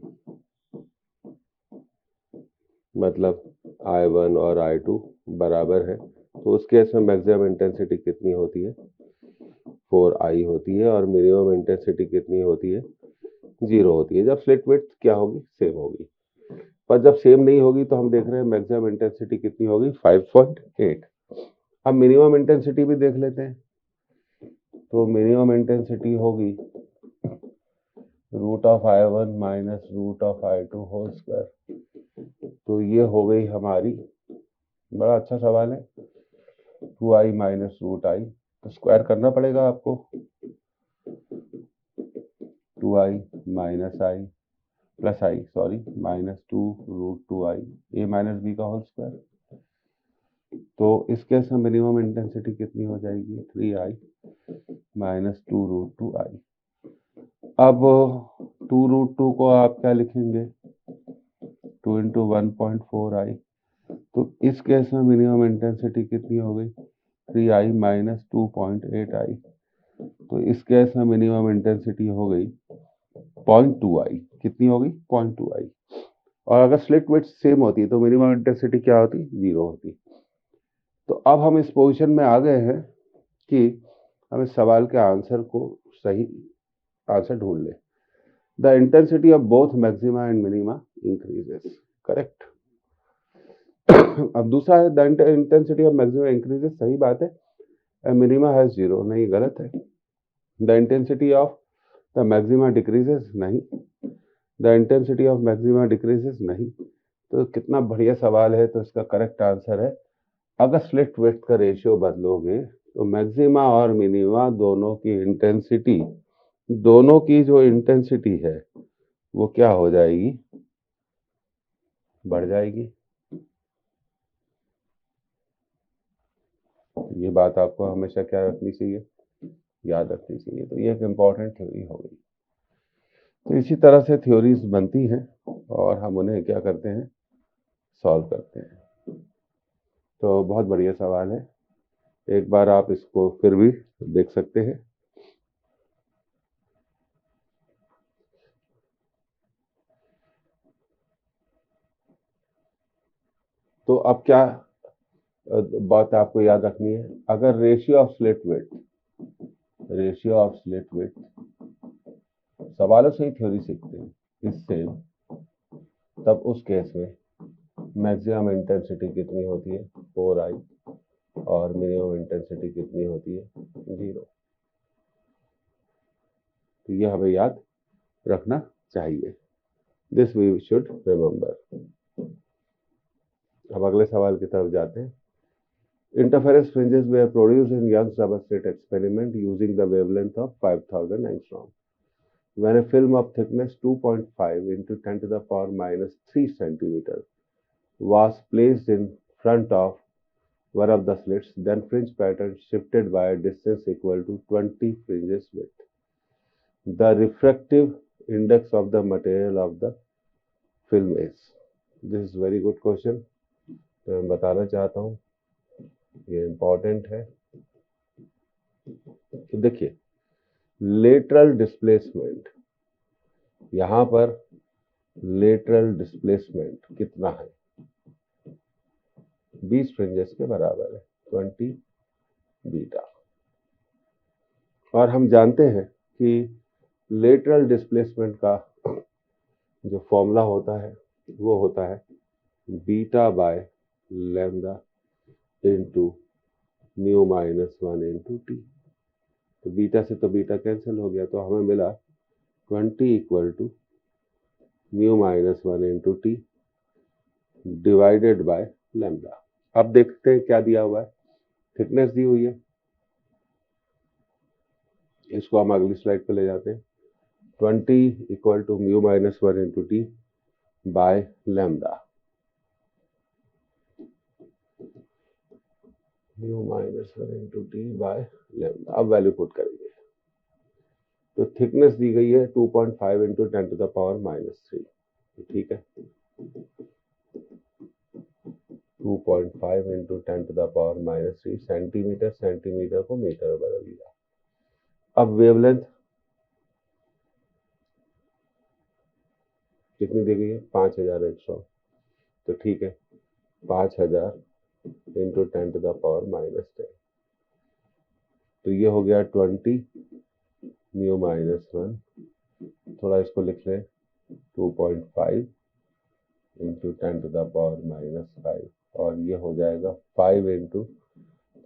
मतलब I1 और I2 बराबर है, तो उस केस में मैक्सिमम इंटेंसिटी कितनी होती है, 4I होती है, और मिनिमम इंटेंसिटी कितनी होती है, 0 होती है। जब स्लिट विड्थ क्या होगी, सेम होगी। पर जब सेम नहीं होगी तो हम देख रहे हैं मैक्सिमम इंटेंसिटी कितनी होगी, 5.8। अब मिनिमम इंटेंसिटी भी देख लेते हैं, तो मिनिमम इंटेंसिटी होगी √I1 minus √I2 whole square. तो ये हो गई हमारी, बड़ा अच्छा सवाल है, 2I माइनस √I, तो स्क्वायर करना पड़ेगा आपको, 2I minus I plus I, sorry, minus 2√2I a minus b का होल स्क्वायर। तो इस केस में मिनिमम इंटेंसिटी कितनी हो जाएगी, 3I माइनस 2√2I। अब 2√2 को आप क्या लिखेंगे, 2 इंटू 1.4I, तो इस केस में मिनिमम इंटेंसिटी कितनी हो गई, 3I माइनस 2.8I, तो इस केस में मिनिमम इंटेंसिटी हो गई 0.2I। कितनी हो गई, 0.2I। और अगर स्लिट विड्थ सेम होती तो मिनिमम इंटेंसिटी क्या होती, 0 होती। तो अब हम इस पोजीशन में आ गए हैं कि हम इस सवाल के आंसर को, सही आंसर ढूंढ लें। The intensity of both maxima and minima increases, correct. अब दूसरा है, the intensity of maxima increases, सही बात है, मिनिमा हैज 0, नहीं, गलत है। The intensity of the maxima decreases, नहीं। The intensity of maxima decreases, नहीं। तो कितना बढ़िया सवाल है, तो इसका करेक्ट आंसर है, अगर स्लिट विड्थ का रेशियो बदलोगे तो मैक्सिमा और मिनिमा दोनों की इंटेंसिटी, दोनों की जो इंटेंसिटी है वो क्या हो जाएगी, बढ़ जाएगी। ये बात आपको हमेशा क्या रखनी चाहिए, याद रखनी चाहिए। तो ये एक इम्पॉर्टेंट थ्योरी हो गई। तो इसी तरह से थ्योरीज बनती हैं और हम उन्हें क्या करते हैं, सॉल्व करते हैं। तो बहुत बढ़िया सवाल है, एक बार आप इसको फिर भी देख सकते हैं। तो अब क्या बात आपको याद रखनी है, अगर रेशियो ऑफ स्लिट विड्थ, सवालों से ही थ्योरी सीखते हैं, इससे तब उस केस में मैक्सिमम इंटेंसिटी कितनी होती है, 4I, और मिनिमम इंटेंसिटी कितनी होती है, 0। तो ये हमें याद रखना चाहिए, दिस वी शुड रिमेंबर। अब अगले सवाल की तरफ जाते हैं। Interference fringes were produced in Young's double slit experiment using the wavelength of 5000 angstrom. When a film of thickness 2.5 into 10 to the power minus 3 centimeter was placed in front of one of the slits, then fringe pattern shifted by a distance equal to 20 fringes width. The refractive index of the material of the film is. This is very good question. तो मैं बताना चाहता हूँ, ये important है। तो देखिए, lateral displacement, यहां पर लेटरल डिस्प्लेसमेंट कितना है, 20 फ्रिंजेस के बराबर है, 20 बीटा। और हम जानते हैं कि लेटरल डिस्प्लेसमेंट का जो फॉर्मूला होता है वो होता है beta by lambda into mu minus 1 into T. तो बीटा से तो बीटा कैंसिल हो गया, तो हमें मिला 20 equal to mu minus 1 into T divided by lambda. अब देखते हैं क्या दिया हुआ है, थिकनेस दी हुई है, इसको हम अगली स्लाइड पे ले जाते हैं। 20 equal to mu minus 1 into T by lambda, mu minus 1 into T by lambda. अब वैल्यू पुट करेंगे, तो थिकनेस दी गई है 2.5 इंटू 10 टू द पावर -3, ठीक है। 2.5 into 10 to the power -3 centimetre, centimetre को मीटर में बदल दिया। अब वेवलेंथ कितनी दी गई है? 5100, तो ठीक है, 5000 इंटू 10 टू द पावर -10, तो ये हो गया 20 म्यू -1, थोड़ा इसको लिख लें 2.5 इंटू 10 टू द पावर -5, और ये हो जाएगा 5 इंटू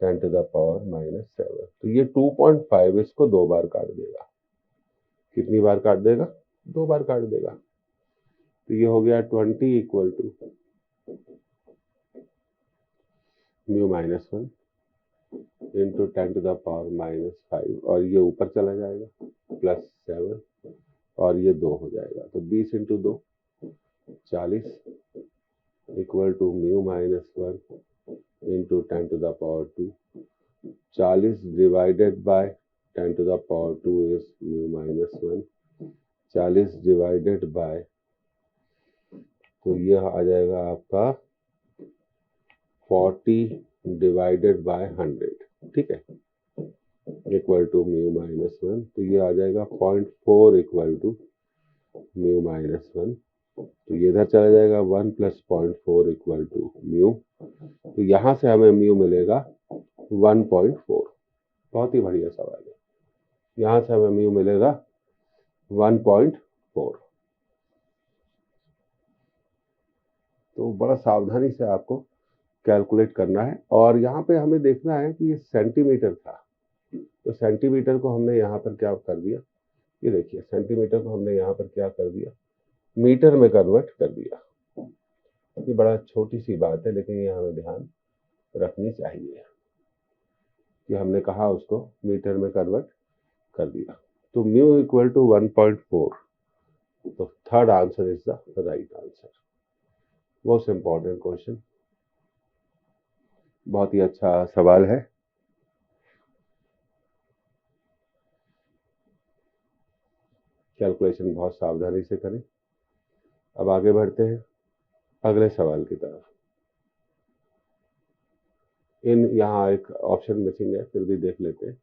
10 टू द पावर -7। तो ये 2.5 इसको 2 बार काट देगा। कितनी बार काट देगा? 2 बार काट देगा। तो ये हो गया 20 equal to mu -1 into 10 to the power -5, और ये ऊपर चला जाएगा +7, और ये 2 हो जाएगा। तो 20 into 2 40 equal to mu -1 into 10 to the power 2। 40 divided by 10 to the power 2 is mu -1। 40 divided by, तो यह आ जाएगा आपका 40 डिवाइडेड बाय 100, ठीक है, इक्वल टू म्यू -1। तो ये आ जाएगा 0.4 इक्वल टू म्यू -1। तो ये इधर चला जाएगा 1 + 0.4 इक्वल टू म्यू। तो यहाँ से हमें म्यू मिलेगा 1.4। बहुत ही बढ़िया सवाल है। यहाँ से हमें म्यू मिलेगा 1.4। तो बड़ा सावधानी से आपको कैलकुलेट करना है, और यहाँ पे हमें देखना है कि ये सेंटीमीटर था, तो सेंटीमीटर को हमने यहाँ पर क्या कर दिया, ये देखिए सेंटीमीटर को हमने यहाँ पर क्या कर दिया, मीटर में कन्वर्ट कर दिया। ये बड़ा छोटी सी बात है, लेकिन ये हमें ध्यान रखनी चाहिए कि हमने कहा उसको मीटर में कन्वर्ट कर दिया। तो म्यू इक्वल टू 1.4, तो third answer is the right answer. Most important question, बहुत ही अच्छा सवाल है। कैलकुलेशन बहुत सावधानी से करें। अब आगे बढ़ते हैं अगले सवाल की तरफ। यहाँ एक ऑप्शन मिसिंग है, फिर भी देख लेते हैं।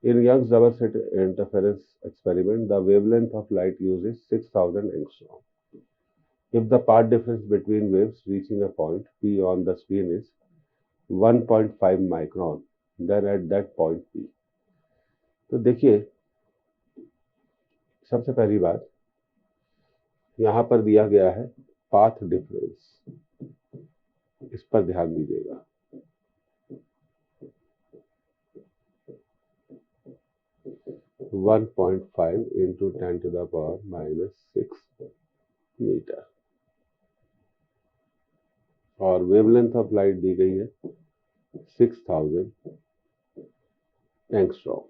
In Young's double slit interference experiment, the wavelength of light used is 6000 angstrom. If the path difference between waves reaching a point P on the screen is 1.5 micron, then at that point P. तो देखिए, सबसे पहली बात यहाँ पर दिया गया है पाथ डिफरेंस, इस पर ध्यान दीजिएगा। (1.5 into 10 to the power -6 metre, और वेवलेंथ ऑफ लाइट दी गई है 6000 एंगस्ट्रॉम।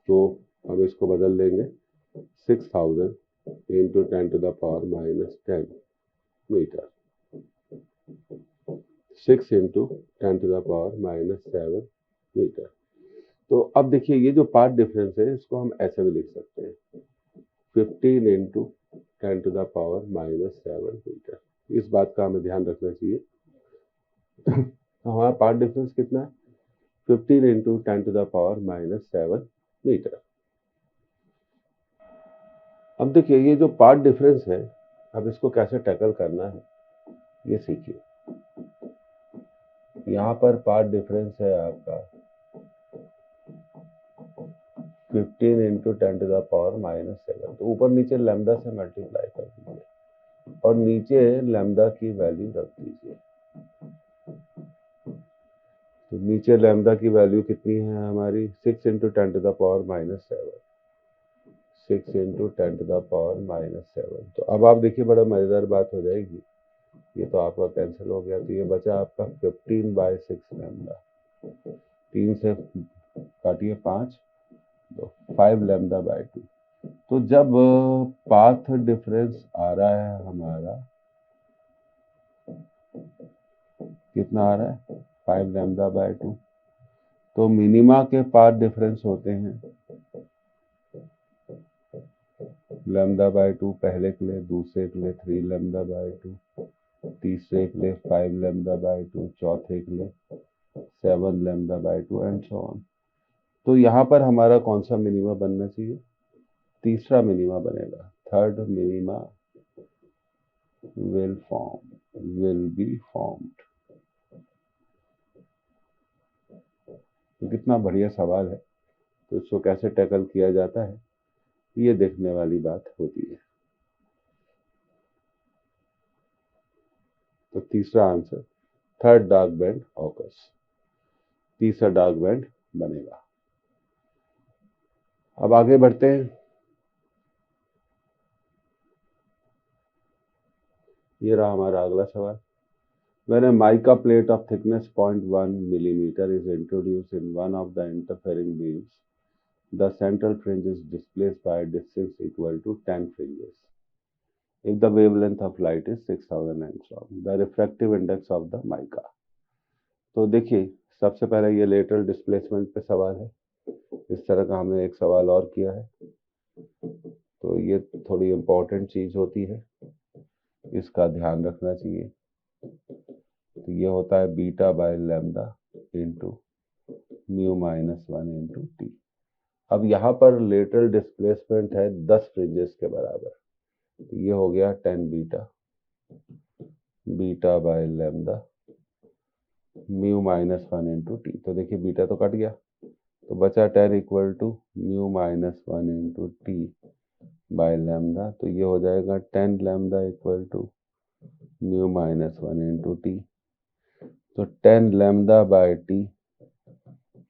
तो अब इसको बदल देंगे 6000 into 10 to the power -10 metre, 6 into 10 to the power -7 metre. तो अब देखिए, ये जो पाथ डिफरेंस है इसको हम ऐसे भी लिख सकते हैं 15 into 10 to the power -7 metre. इस बात का हमें ध्यान रखना चाहिए। तो हमारा पाथ डिफरेंस कितना है? 15 into 10 to the power -7 metre. अब देखिए, ये जो पाथ डिफरेंस है, अब इसको कैसे टैकल करना है ये सीखिए। यहाँ पर पाथ डिफरेंस है आपका 15 इंटू 10 टू द पावर -7, तो ऊपर नीचे लैम्डा से मल्टीप्लाई कर दीजिए और नीचे लैम्डा की वैल्यू रख दीजिए। तो नीचे लैम्डा की वैल्यू कितनी है हमारी? 6 into 10 to the power -7, 6 into 10 to the power -7। तो अब आप देखिए, बड़ा मजेदार बात हो जाएगी। ये तो आपका कैंसिल हो गया, तो ये बचा आपका 15/6 लैम्डा। 3 से काटिए 5, तो 5 लैम्डा बाय 2। तो जब पाथ डिफरेंस आ रहा है हमारा, कितना आ रहा है? 5 लैम्डा बाय 2। तो मिनिमा के पाथ डिफरेंस होते हैं λ/2 पहले के लिए, दूसरे के लिए 3 λ/2, तीसरे के लिए 5 λ/2, चौथे के लिए 7 λ/2 एंड सो ऑन। तो यहाँ पर हमारा कौन सा मिनिमा बनना चाहिए? तीसरा मिनिमा बनेगा। Third minima will be formed। तो कितना बढ़िया सवाल है। तो इसको कैसे टैकल किया जाता है ये देखने वाली बात होती है। तो तीसरा answer third dark band occurs, तीसरा डार्क बैंड बनेगा। अब आगे बढ़ते हैं। ये रहा हमारा अगला सवाल। When a mica plate of thickness 0.1 millimeter is introduced in one of the interfering beams, the central fringe is displaced by a distance equal to 10 fringes. If the wavelength of light is 6000 angstrom, the refractive index of the mica। तो देखिए, सबसे पहले ये lateral displacement पे सवाल है। इस तरह का हमने एक सवाल और किया है, तो ये थोड़ी इम्पोर्टेंट चीज होती है, इसका ध्यान रखना चाहिए। तो ये होता है beta by lambda into mu minus 1 into T. अब यहाँ पर लेटरल डिस्प्लेसमेंट है 10 फ्रिंजेस के बराबर, तो ये हो गया 10 beta by lambda mu minus 1 into T. तो देखिए बीटा तो कट गया, तो बचा 10 equal to mu minus 1 into T by lambda. तो ये हो जाएगा 10 lambda equal to mu minus 1 into T. तो 10 lambda by T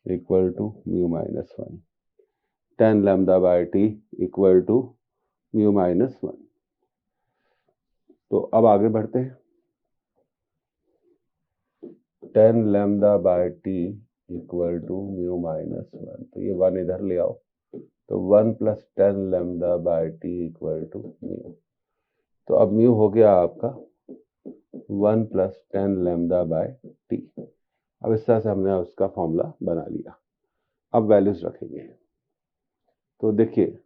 equal to mu minus 1, 10 lambda by T equal to mu minus 1। तो अब आगे बढ़ते हैं। 10 lambda by T equal to mu minus 1, तो ये 1 इधर ले आओ, तो 1 plus 10 lambda by T equal to mu. तो अब म्यू हो गया आपका 1 प्लस 10 लैम्डा बाय टी। अब इस तरह से हमने उसका फॉर्मूला बना लिया। अब वैल्यूज रखेंगे। तो देखिए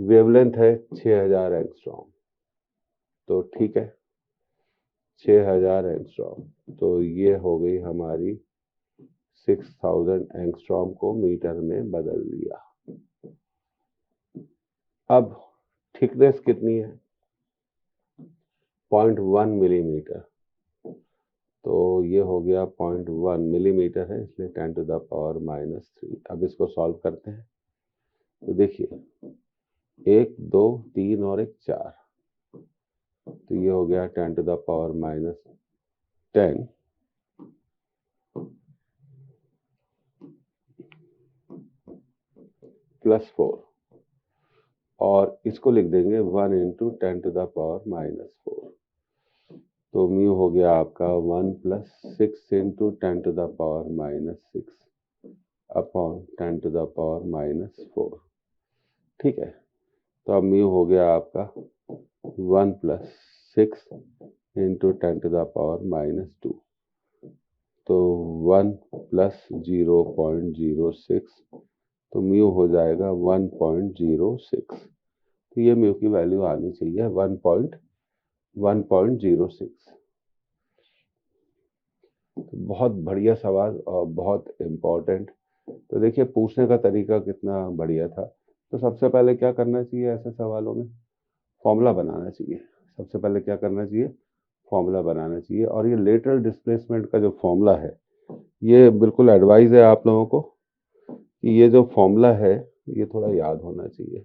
वेवलेंथ है 6000 एंगस्ट्रॉम, तो ठीक है 6000 एंगस्ट्रॉम, तो ये हो गई हमारी 6000 एंगस्ट्रॉम को मीटर में बदल दिया। अब थिकनेस कितनी है? 0.1 मिलीमीटर, तो ये हो गया 0.1 मिलीमीटर है, इसलिए 10 टू द पावर माइनस 3। अब इसको सॉल्व करते हैं। तो देखिए 1 2 3 और 1 4, तो ये हो गया 10 to the power minus 10 plus 4, और इसको लिख देंगे 1 into 10 to the power minus 4। तो म्यू हो गया आपका 1 plus 6 into 10 to the power minus 6 upon 10 to the power minus 4। ठीक है, तो अब म्यू हो गया आपका 1 plus 6 into 10 to the power minus 2, तो 1 प्लस 0.06, तो म्यू हो जाएगा 1.06। तो ये म्यू की वैल्यू आनी चाहिए 1.06। तो बहुत बढ़िया सवाल और बहुत इम्पोर्टेंट। तो देखिए पूछने का तरीका कितना बढ़िया था। तो सबसे पहले क्या करना चाहिए ऐसे सवालों में? फॉर्मूला बनाना चाहिए। सबसे पहले क्या करना चाहिए? फॉर्मूला बनाना चाहिए। और ये लेटरल डिस्प्लेसमेंट का जो फॉर्मूला है, ये बिल्कुल एडवाइस है आप लोगों को कि ये जो फॉर्मूला है ये थोड़ा याद होना चाहिए।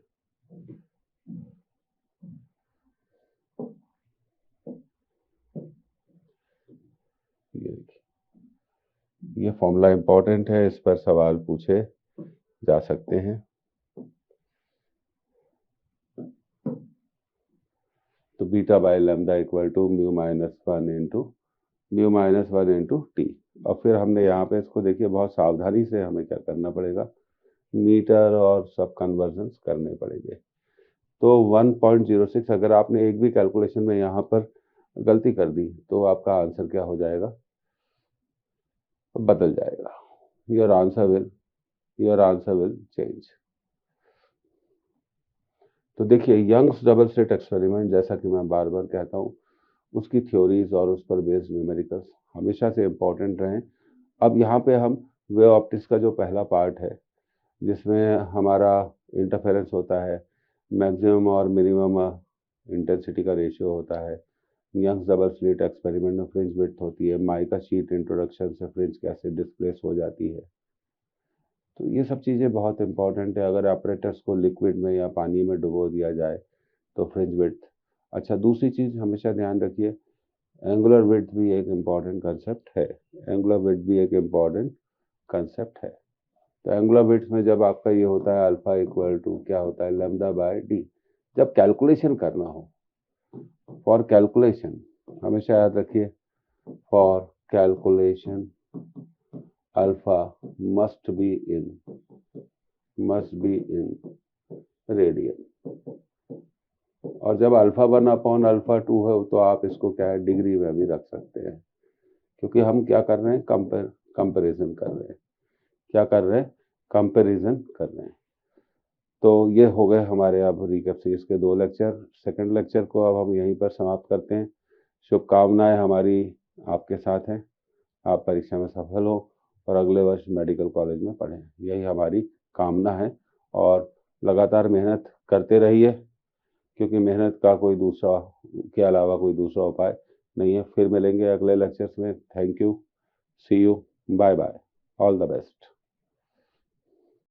ये फॉर्मूला इंपॉर्टेंट है, इस पर सवाल पूछे जा सकते हैं। तो beta by lambda equal to mu minus 1 into T. और फिर हमने यहाँ पे इसको देखिए बहुत सावधानी से हमें क्या करना पड़ेगा, मीटर और सब कन्वर्जन्स करने पड़ेंगे। तो 1.06, अगर आपने एक भी कैलकुलेशन में यहाँ पर गलती कर दी तो आपका आंसर क्या हो जाएगा? बदल जाएगा। your answer will change. तो देखिए यंग्स डबल स्लिट एक्सपेरिमेंट, जैसा कि मैं बार बार कहता हूँ, उसकी थ्योरीज और उस पर बेस्ड न्यूमेरिकल्स हमेशा से इम्पोर्टेंट रहे। अब यहाँ पे हम वेव ऑप्टिक्स का जो पहला पार्ट है, जिसमें हमारा इंटरफेरेंस होता है, मैक्सिमम और मिनिमम इंटेंसिटी का रेशियो होता है, यंग्स डबल स्लिट एक्सपेरिमेंट में फ्रिंज विड्थ होती है, माइका शीट इंट्रोडक्शन से फ्रिंज कैसे डिस्प्लेस हो जाती है, तो ये सब चीज़ें बहुत इंपॉर्टेंट है। अगर ऑपरेटर्स को लिक्विड में या पानी में डुबो दिया जाए तो फ्रिंज विड्थ। अच्छा, दूसरी चीज़ हमेशा ध्यान रखिए, एंगुलर विड्थ भी एक इम्पॉर्टेंट कंसेप्ट है। एंगुलर विड्थ भी एक इम्पॉर्टेंट कंसेप्ट है। तो एंगुलर विड्थ में जब आपका ये होता है अल्फा इक्वल टू क्या होता है, लैम्डा बाय डी, जब कैलकुलेशन करना हो, फॉर कैलकुलेशन हमेशा याद रखिए, for calculation alpha must be in radian. और जब अल्फा 1 अपॉन अल्फा 2 है तो आप इसको क्या है, डिग्री में भी रख सकते हैं, क्योंकि हम क्या कर रहे हैं, कंपेरिजन कर रहे हैं। क्या कर रहे हैं, कंपेरिजन कर रहे हैं। तो ये हो गए हमारे अब रिकैप सीरीज के 2 लेक्चर। सेकंड लेक्चर को अब हम यहीं पर समाप्त करते हैं। शुभकामनाएं हमारी आपके साथ हैं, आप परीक्षा में सफल हो और अगले वर्ष मेडिकल कॉलेज में पढ़ें, यही हमारी कामना है। और लगातार मेहनत करते रहिए, क्योंकि मेहनत का कोई दूसरा के अलावा कोई दूसरा उपाय नहीं है। फिर मिलेंगे अगले लेक्चर्स में। Thank you, see you, bye bye, all the best.